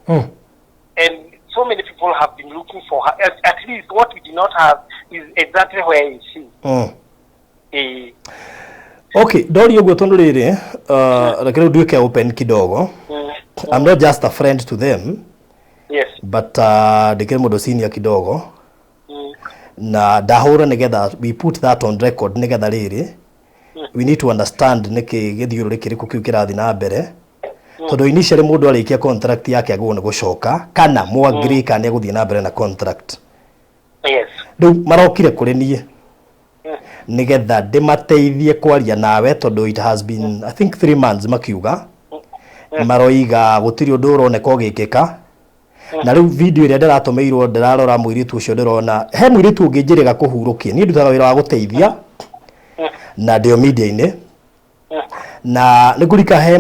and so many people have been looking for her. At least what we do not have is exactly where is she. Okay, dori yogo tondorere lakini duke open kidogo. I'm not just a friend to them. Yes. But dekere modo senior kidogo. Na dahora negether we put that on record negether riri. We need to understand niki githiurure kiriku kiu kirathi na mbere. Tondu initially mundu arikia contract yake agwo ne gucoka kana mu agree kana guthie na mbere na contract. Yes. Riu marokire kuri nie. Nigetha ndimateithie kwaria nawe tondu it has been I think 3 months makiuga. Maroiga gutiri undu uroneka ugikika. Na riu video ire ndiratomeirwo ndirarora mwiritu ucio ndirona he mwiritu ungijirega kuhurukia ni ndutaga wira wa guteithia na ndio media ine na nigurika he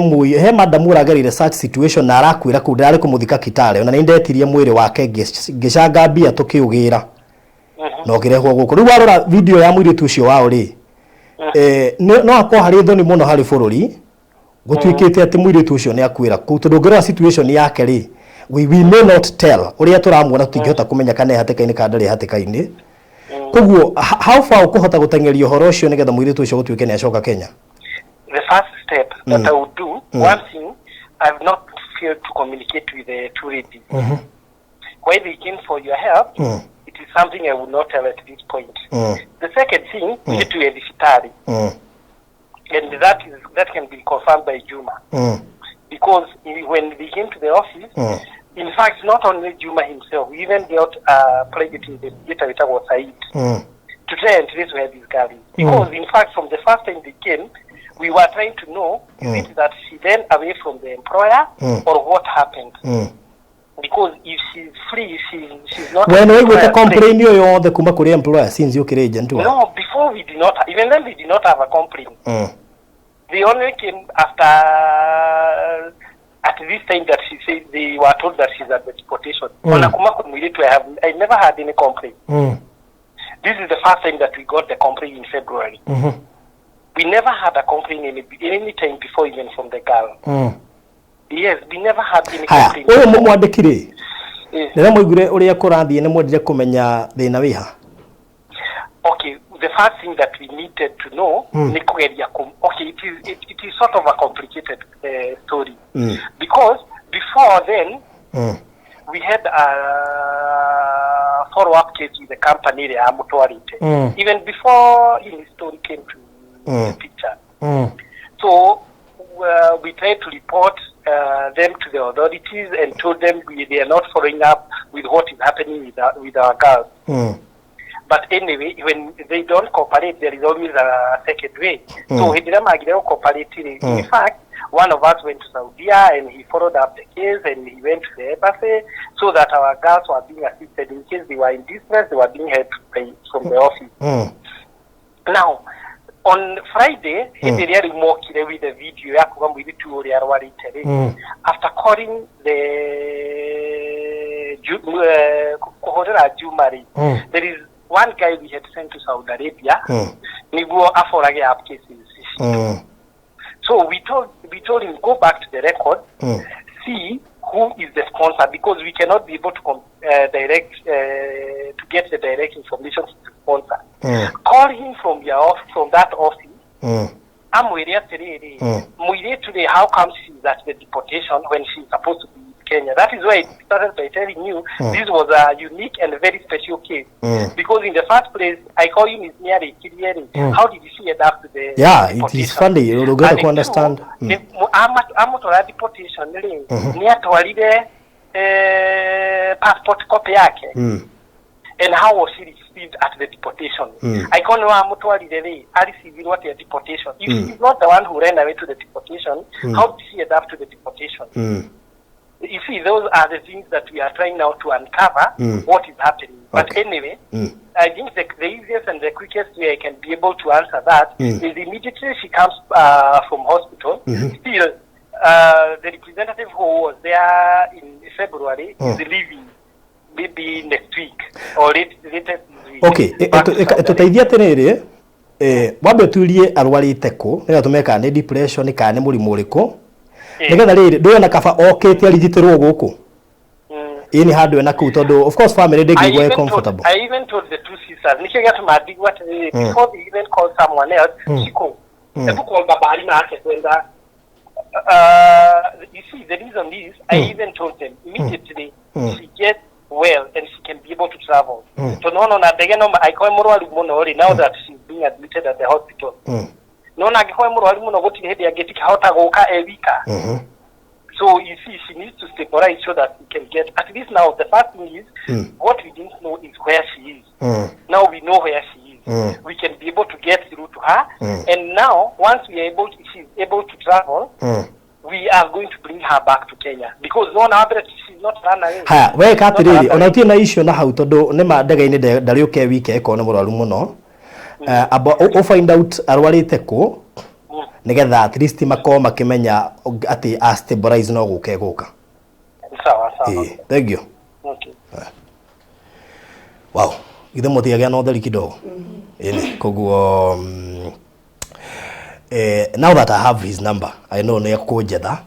madam uragerire such situation na arakwira ku ndirari kumuthika kitale ona ni ndetirie mwiri wake ngicanga mbia tukiugira no girehwo guku riu warora video ya mwiritu ucio wao ri no akwa hari thoni muno hari bururi gutwikite ati mwiritu ucio ni akwira ku tondu ngirora situation yake ri we may not tell uria turamuona tutingihota kumenya kana hateka-ini kana ndari hateka-ini koguo how far ukuhota gutengeria horo ucio nigetha mwiritu ucio gutwike ni acoka Kenya. The first step that I would do, one thing, I've not failed to communicate with the two ladies. Why they came for your help, it is something I would not tell at this point. The second thing, we need to edify, and that can be confirmed by Juma. Because when they came to the office, in fact, not only Juma himself, we even got a private investigator, which was Said, to try and trace where this girl is. Because, in fact, from the first time they came, we were trying to know, is it that she ran away from the employer, or what happened? Because if she's free, she's not... When we got a complaint, you the kuma kuri employer, since you create agent. No, before we did not, even then we did not have a complaint. They only came after... At this time that she said they were told that she's at the deportation. I never had any complaint. This is the first time that we got the complaint in February. We never had a complaint any time before, even from the girl. Yes, we never had any complaint. Rĩrĩa mwaiguire ũrĩa kũrathiĩ nĩ mwendire kũmenya thĩna wĩha? Okay, the first thing that we needed to know ni kugeria okay, it is sort of a complicated story because before then we had a follow-up case with the company they are mutwarite even before his story came to the picture. So we tried to report them to the authorities and told them they are not following up with what is happening with our girls. But anyway, when they don't cooperate, there is always a second way. So he didn't cooperate. In fact, one of us went to Saudi and he followed up the case and he went to the embassy so that our girls were being assisted in case they were in distress, they were being helped from the office. Now, on Friday, he did with the video after calling the Jumari. There is one guy we had sent to Saudi Arabia. So we told him, go back to the record, see who is the sponsor, because we cannot be able to to get the direct information to the sponsor. Call him from that office. I'm waiting today. Today, how come she's at the deportation when she's supposed to be in Kenya? That is why I started by telling you this was a unique and very special case. Because in the first place, I call you Miss Nyari Kirieri. How did she adapt to the deportation? It is funny. You got to understand. I'm deportation. Passport copy yake. And how was she received at the deportation? I can't know how much I received what the deportation. If she's not the one who ran away to the deportation, how did she adapt to the deportation? You see, those are the things that we are trying now to uncover what is happening. But anyway, I think the easiest and the quickest way I can be able to answer that is immediately she comes from hospital. Still, the representative who was there in February is leaving. Maybe next week or latest this week. Okay, tutaithia tenere wambe tulie arwarite ku nega tumeka ni depression kana ni murimu uriku nigetha riri ndoyona kaba okete arigitirwo guku ini handu ena ku tondu of course family dey go comfortable. I even told the two sisters nikyo gat madi what before they even call someone else chiko ebu call babari na ake kwenda you see the reason is I even told them immediately she gets well and she can be able to travel. So no I call now that she's being admitted at the hospital. No so you see she needs to stabilize so that we can get at least now the first thing is what we didn't know is where she is. Now we know where she is. We can be able to get through to her and now once we are she's able to travel we are going to bring her back to Kenya because no one she's not run away. Ha, we katiriri ona utie na issue na hau tondu ni mandega ini ndari uke wike eko na muraru muno. O find out arwarite ku nigetha at least makoma makimenya ati a stabilize no guke guka. Sawa. Thank you. Okay. Wow, ithe mutiaga no thari kidogo. Ini koguo now that I have his number, I know ne kujetha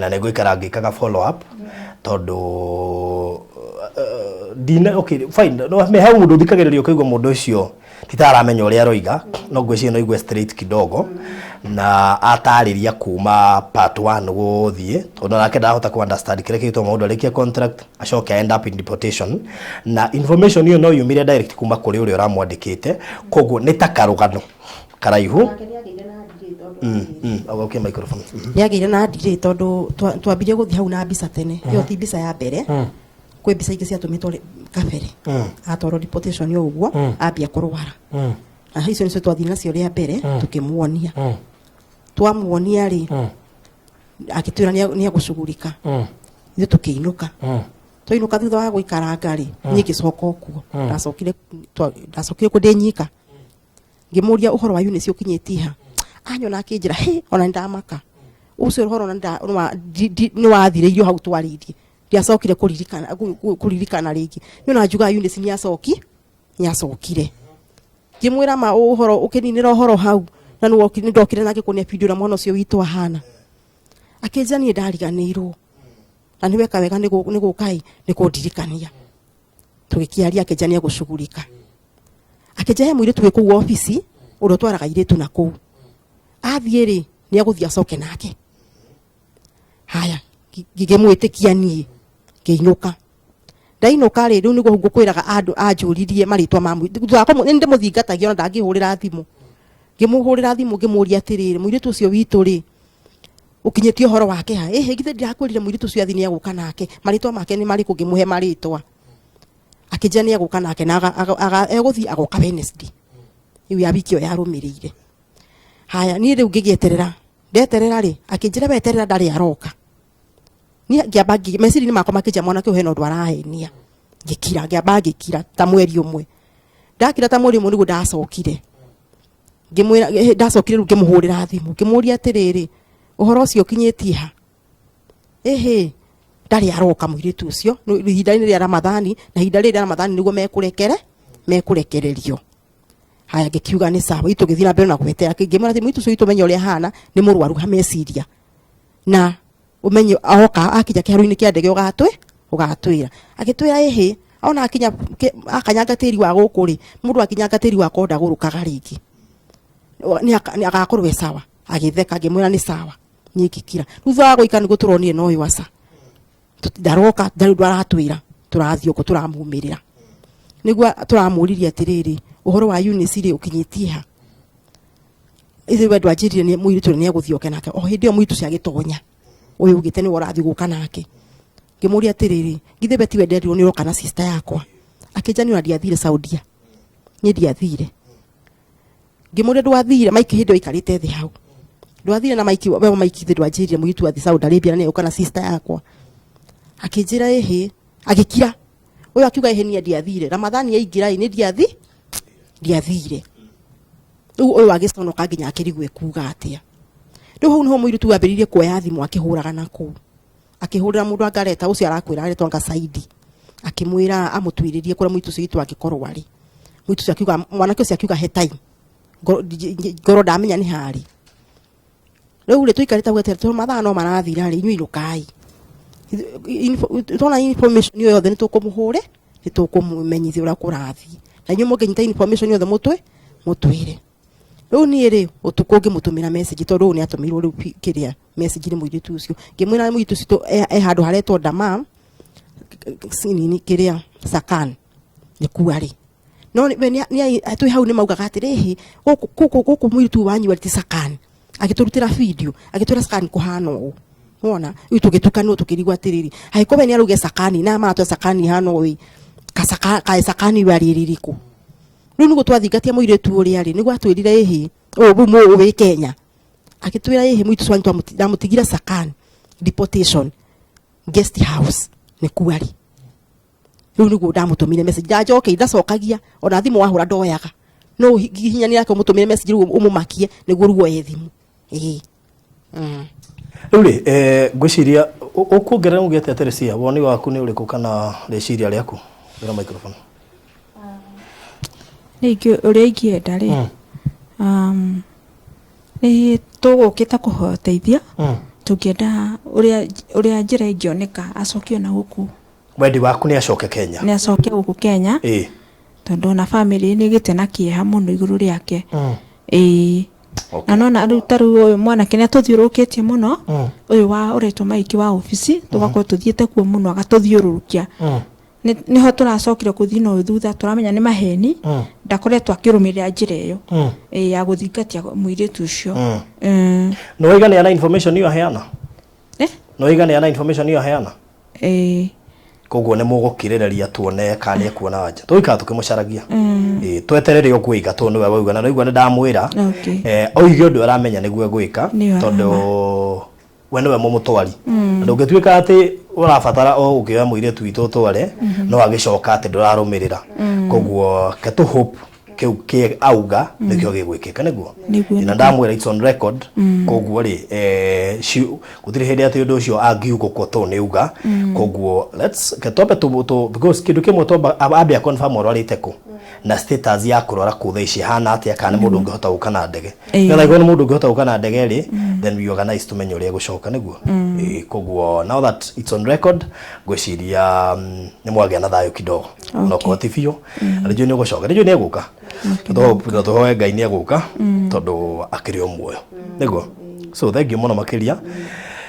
na ne gwikara ngikaga follow up tondu dina okay fine no me ha mundu thikagiririo kaigwa mundu ucio titaramenya uria roiga no ngweci no igwe straight kidogo na atariria kuma part 1 guthie tondu nake ndahota ku understand kire kitu maundu arikia contract acoke end up in deportation na information hiyo no yumire direct kuma kuri uria uramwandikite koguo ni takarugano karaihu okay microphone yagire na ndire tondu twambire guthi hau na mbica tene yo ti mbica ya mbere kwe mbica ingĩ ciatũmĩtwo kabere atwarwo deportation yo uguo ambia kurwara icio nicio twathii nacio ria mbere tukimuonia twamuonia ri akitwira ni agucugurika ithu tukiinuka twinuka thutha wa guikaranga ri ni gicoka okuo ndacokire kundinyika ngimuria uhoro wa unit ukinyitie ha anyona akinjira he ona ndamaka ucio uhoro ni wathireirio hau twaririe ndiacokire kuririkana ringi niona njuga unit ni acokire ngimwira ma uhoro ukininira uhoro hau na nuo ndokire nake kunia video na mwana ucio witwa hana akinjira ni ndariganirwo na niwe kawega nigo kai niko ndirikania tugikiaria akejania gushugurika akejaye mwire tuwe ku office uro twaraga iretu na ku athie ni aguthia coke nake haya ngigimwitikia nie ngiinuka ndainuka riu nigo ngukwiraga andu anjuririe maritwa mamu ndinde muthingatagia ona ndangihurira thimu ngimuhurira thimu ngimuria atiriri mwiritu ucio witu ri ukinyetio horo wake ha githe ndirakwirire mwiritu ucio athini aguka nake maritwa make ni mari kungimuhe maritwa akijania aguka nake na eguthi agoka Wednesday iwi abikio yarumirire haya ni riu ngigieterera ndeterera ri akinjira beterera ndari aroka ni ngiabagi mesiri ni makoma kija mwana kyo heno ndwarahenia ngikira ngiabagikira ta mweri umwe ndakira ta mweri umwe nigo ndacokire ngimwira ndacokire ru ngimuhurira thimu ngimuria atiriri uhoro ucio kinyetie ha ndari aroka mwiritu ucio ihinda-ini ria Ramathani na ihinda ria Ramathani nigo mekurekererio haya ngikiuga ni sawa itugithira mbere na kuhetera ngimwira thimu itu tumenye uria hana ni murwaru hameciria na umenye ahoka akija kiharu-ini kia ndege ugatwira agitwira ona akinya akanyanga tiri wa gukuri mundu akinyanga tiri wa konda gurukaga ringi ni agakorwe sawa agitheka ngimwira ni sawa nyikikira thutha wa guika nigo turonie no wasa ndaroka ndaru aratwira turathio ko turamumirira nigwa turamuriria atiriri uhoro wa unisiri ukinyitie ha ithe wedu ajirire ni muiritu ni aguthioke nake hindi o muiritu cia gitonya uyu ugite ni warathi guka nake ngimuria atiriri githe beti wenderio ni roka na sister yakwa akijani ona diathire Saudia ni diathire ngimuria ndwathire maiki hindi ikarite thi hau ndwathire na maiki wewe maiki thi ndwajirire muiritu athi Saudi Arabia ni uka na sister yakwa akijira agikira uyu akiuga ni diathire Ramathani yaingira ni diathire uyu agiconoka nginya akirigwe kuga atia riu hau niho muiritu wambiririe kuoya thimu akihuraga naku akihurira mundu angareta ucio arakwira aretwa Ngasaidi akimwira amutwiririe kura muiritu ucio agikorwo ari muiritu ucio akiuga mwanake ucio akiuga he time ngoro ndamenya ni hari riu ri tuikarita gweterera mathaa no marathira ri inyui inukai tona information yo yothe nitukumuhure nitukumumenyithia ura kurathi na inyui mungenyita information yothe mutwire riu ni ri utuko ngimutumira message tondu ni atumirwo riu kiria message ni muiritu ucio ngimwira muiritu ucio handu haretwo Damam sinini kiria Sakan ni kuari no ni atu hau ni maugaga atiri guku muiritu wanyu ati Sakan agiturutira video agitwira Sakan kuhano wona itugitukanu tukirigwa atiriri haikobe ni aruge Sakani na maratwa Sakani hano wi kasaka Sakani wariririku riu nigo twathingatia muiritu uri ari nigo atwirire bumu wi Kenya agitwira muiritu wanyu twamutigira Sakani deportation guest house ni kuari riu nigo ndamutumire message ndajoke ndacokagia ona thimu wahura ndoyaga no hinya ni yake mutumire message umumakie nigo ruo thimu Ule gwiciria ukuongerera ugete ateresia woni waku ni uriku kana reciria riaku ira microphone ningĩ ũrĩa ingĩenda rĩ nĩ tũgũkĩta kũhoteithia tũngĩenda ũrĩa njĩra ingĩoneka acokio na gũkũ wendi waku nĩ acoke Kenya nĩ acoke gũkũ Kenya tondũ na family nĩ gĩte na kĩeha mũno igũrũ rĩake na nona taru uyu mwanake ni atuthiurukitie muno uyu wa uretwo maiki wa ofisi tugakorwo tuthiete kuo muno agatuthiurukia niho turacokire kuthina uyu thutha turamenya ni maheni ndakoretwo akirumirira njira iyo ya guthingatia muiritu ucio no igane yana information iyo heana no igane yana information iyo heana koguo ne mugukirereria tuone kana kuona wanja tuika tukimucaragia tweterere okuiga tondu we wauga na igwa ndamwira oige undu aramenya niguo gwika tondu we niwe mumutwari ndungituika ati urabatara o ukiwa muire twitu tware no agicoka ati ndurarumirira koguo ketu hope ke auga nikyo gigwikika niguo na ndamwira it's on record koguo ri gutiri hindi ati undu ucio angiugo ko to niuga koguo let's ketobe to because kindu kimwe to abia confirm orarite ko na status ya kurora kutha ici hana ati akana mundu ngihota gukana ndege ngetha igone mundu ngihota gukana ndege ri then we organize tumenye uria gucoka niguo koguo now that it's on record gwiciria ni mwage na thayo kidogo no kotifio arijo ni gucoka arijo ni guka to hoye ngai ni guka tondu akiri o muoyo niguo so thank you muno makiria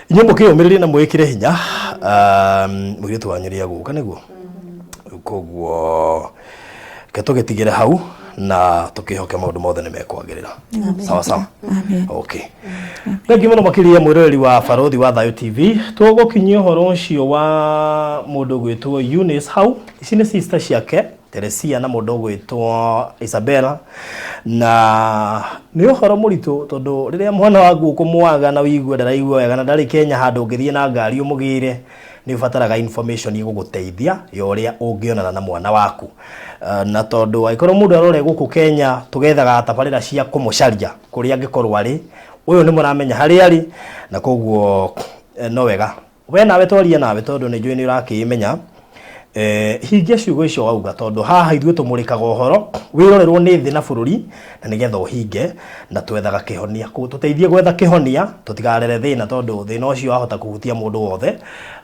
inyo mukiumiririe na mwikire hinya mugiritu wanyiria guka niguo koguo ketugetigire hau na tukihoke maundu mothe ni mekwagirira sawa sawa okay thank you muno makiria mwirori wa Barothi wa Thayo TV tugukinyia horo ucio wa mundu gwitwo Eunice hau ici ni sister ciake Teresia na mundu gwitwo Isabella na ni uhoro muritu tondu riria mwana wa guku mwaga na wigwe ndaraigwa wega na ndari Kenya handu ngithie na ngari umugire ni ufataraga information iguguteithia yoria ungionana na mwana waku na tondu aikoro mundu arore guku Kenya tugethaga tabarira cia kumucaria kuria angikorwo ari uyu ni muramenya hari ari na koguo no wega we nawe twaria nawe tondu ni njui ni urakimenya hingia ciugo icio wauga tondu haha ithuĩ tumurikaga uhoro wirorerwo ni thi na bururi na nigetha uhinge na twethaga kihonia tuteithie gwetha kihonia tutigarere thina tondu thina ucio ahota kuhutia mundu wothe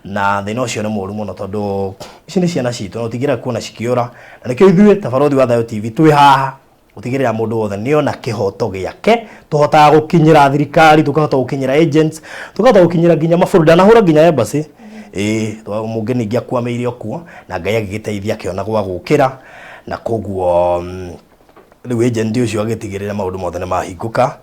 na thina ucio ni muru muno tondu ici ni ciana citu no tigira kuona cikiura na nikio ithuĩ ta Barothi wa Thayo TV twi haha gutigirira mundu wothe niona kihoto giake tuhotaga gukinyira thirikari tukahota gukinyira agents tukahota gukinyira nginya mabũrũri na hura nginya embassy mugeni ngia kwameire okuo na ngai agigiteithia kiona gwa gukira na koguo riu agent ucio agitigirira maundu mothe ni mahinguka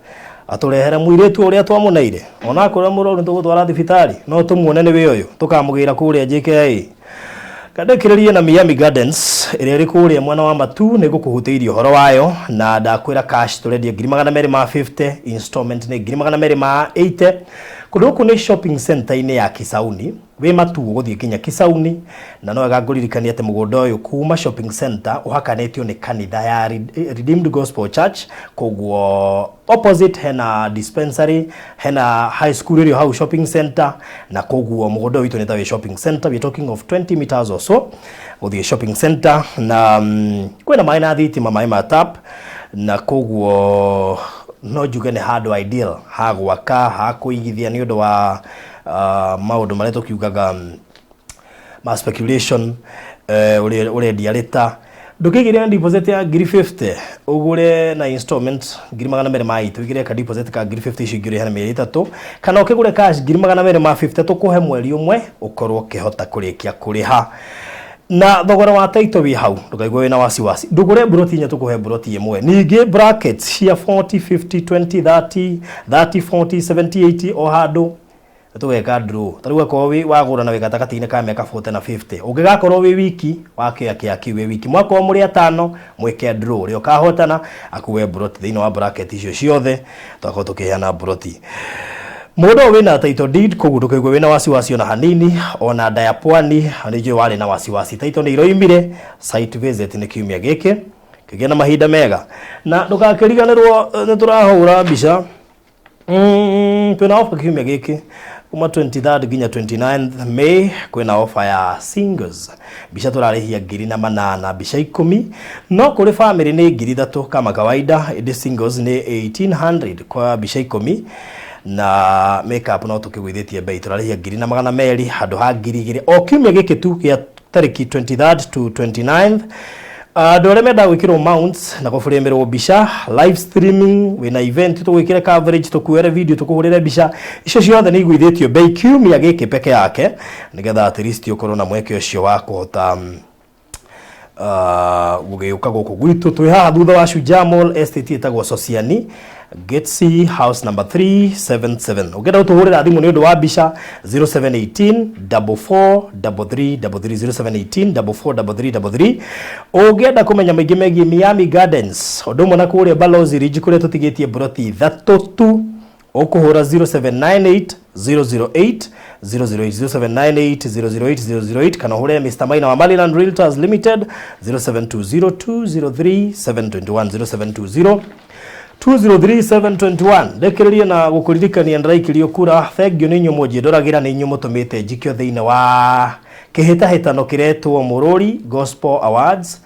aturehere muiretu uria twamuneire ona kure murori tugutwara thibitari no tumuone ni we uyu tukamugira kuria JKA kadekiririe na Miami Gardens iria iri kuria mwana wa Matu ni gukuhuteirio horo wayo na ndakwira cash turendia 250 installment ni 280 kuduku ni shopping center ine ya Kisauni we Matu guthie kinya Kisauni na no agaguririkania ate mugondo uyu kuma shopping center uhakanetio ni kanitha ya Redeemed Gospel Church koguo opposite hena dispensary hena high school area hau shopping center na koguo mugondo witu netawe shopping center we talking of 20 meters or so guthie shopping center na kwena mai na thitima mai ma tap na koguo no juge ni handu ideal ha gwaka ha kuigithia ni undu wa maundu maria tukiugaga ma speculation ure dialeta ndukigire deposit ya 50 ugure na installment 200 tuigire ka deposit ka 50 shigire hana meri 3 kana ukigure cash 250 tukuhe mweri umwe ukorwo kihota kurikia kuriha na thogora wa taito wi hau ndukaigwe wina wasiwasi ndugure broti nya tukuhe broti imwe ningi brackets cia 40 50 20 30 30 40 70 80 o handu tugeka draw tariwa ko wi wagura na wega takatine ka meka 40 na 50 ungigakorwo wi wiki wake akiwe wiki mwaka wa muri 5 mweke draw rio kahotana akuwe broti thino wa bracket icio ciothe twako tukiheana broti mundu wina title deed kogudu kaigwe wina wasiwasi ona hanini ona ndaya pwani anijo wale na wasiwasi title ni iroimire site visit ni kiumia giki kigena mahinda mega na ndukakiriganirwo niturahura mbica twina offer kiumia giki kuma 23rd ginya 29th May kwina offer ya singles mbica turarihia 8,800 mbica 10 no kuri family ni 3,000 kama kawaida edi singles ni 1,800 kwa mbica 10 na makeup no tukigwithetie bei turarihia 2,200 handu ha 2,000 o kiumia giki tu kia tariki 23rd to 29th dore meda gwikirwo mounts na kufuremerwo bisha live streaming wina event tugwikire coverage tukuere video tukuhurire bisha icio ciothe ni igwithitio bei kiumia giki peke yake nigetha at least ukorwo na mweke ucio wa kuhota gugiuka guku gwitu twi haha thutha wa Shujaa Mall estate etagwo Sociani Gate C house number 377 ugenda utuhurira thimu ni undu wa bisha 0718 4433 0718 ugenda kumenya maingi megi Miami Gardens undu mwana kuria Balozi Ridge kuria tutigitie broti 3 ukuhura 0798 008 008 kana hure Mr. Maina wa Maliland Realtors Limited 0720203721 0720203721 ndekereria na gukuririkania ndraikirio kura thengio ni nyomoji ndoragira ni nyomo tumite jikio thiine wa kihitahitano kiretwo Murori Gospel Awards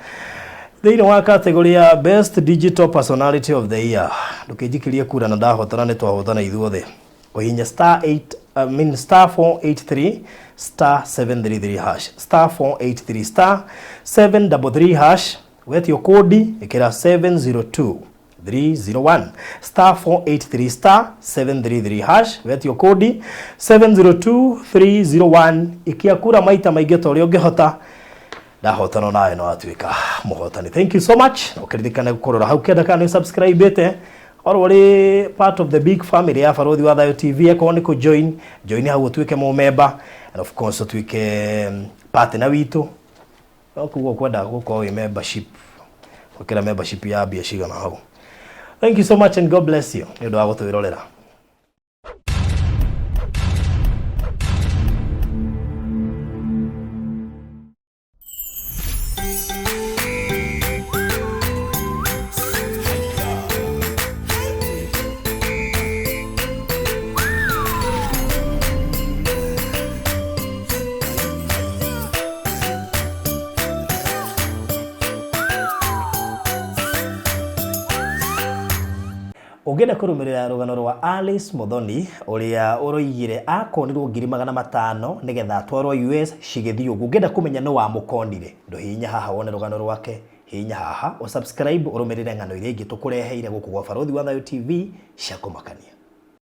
thiine wa category ya Best Digital Personality of the Year ndukijikirie kura na ndahotana ni twahotana ithuothe Ohinya star 483 star 733 hash star 483 star 733 hash with your code ikira 702301 star 483 star 733 hash with your code 702301 ikiakura maita maige tore ungehota ndahotana nawe no atuika muhotani. Thank you so much. Ukiririkana gukorora hau kenda kana subscribe ete already part of the big family ya Farodhi wa Thayo TV eko ni ko join hau tuike mo member and of course tuike partner witu okugo kwenda guko membership ukira membership ya biashara na hau. Thank you so much and God bless you. Ni ndo agutwirorera. Ugenda kurumirira rugano rwa Alice Muthoni uria uroigire akonirwo 500,000 nigetha atwarwo US shigithio. Ugenda kumenya no wa mukonire ndohinya haha wone rugano rwake hinya haha o subscribe urumirire ngano iria ingi tukureheire guku gwa Farodhi wa Thayo TV cia kumakania.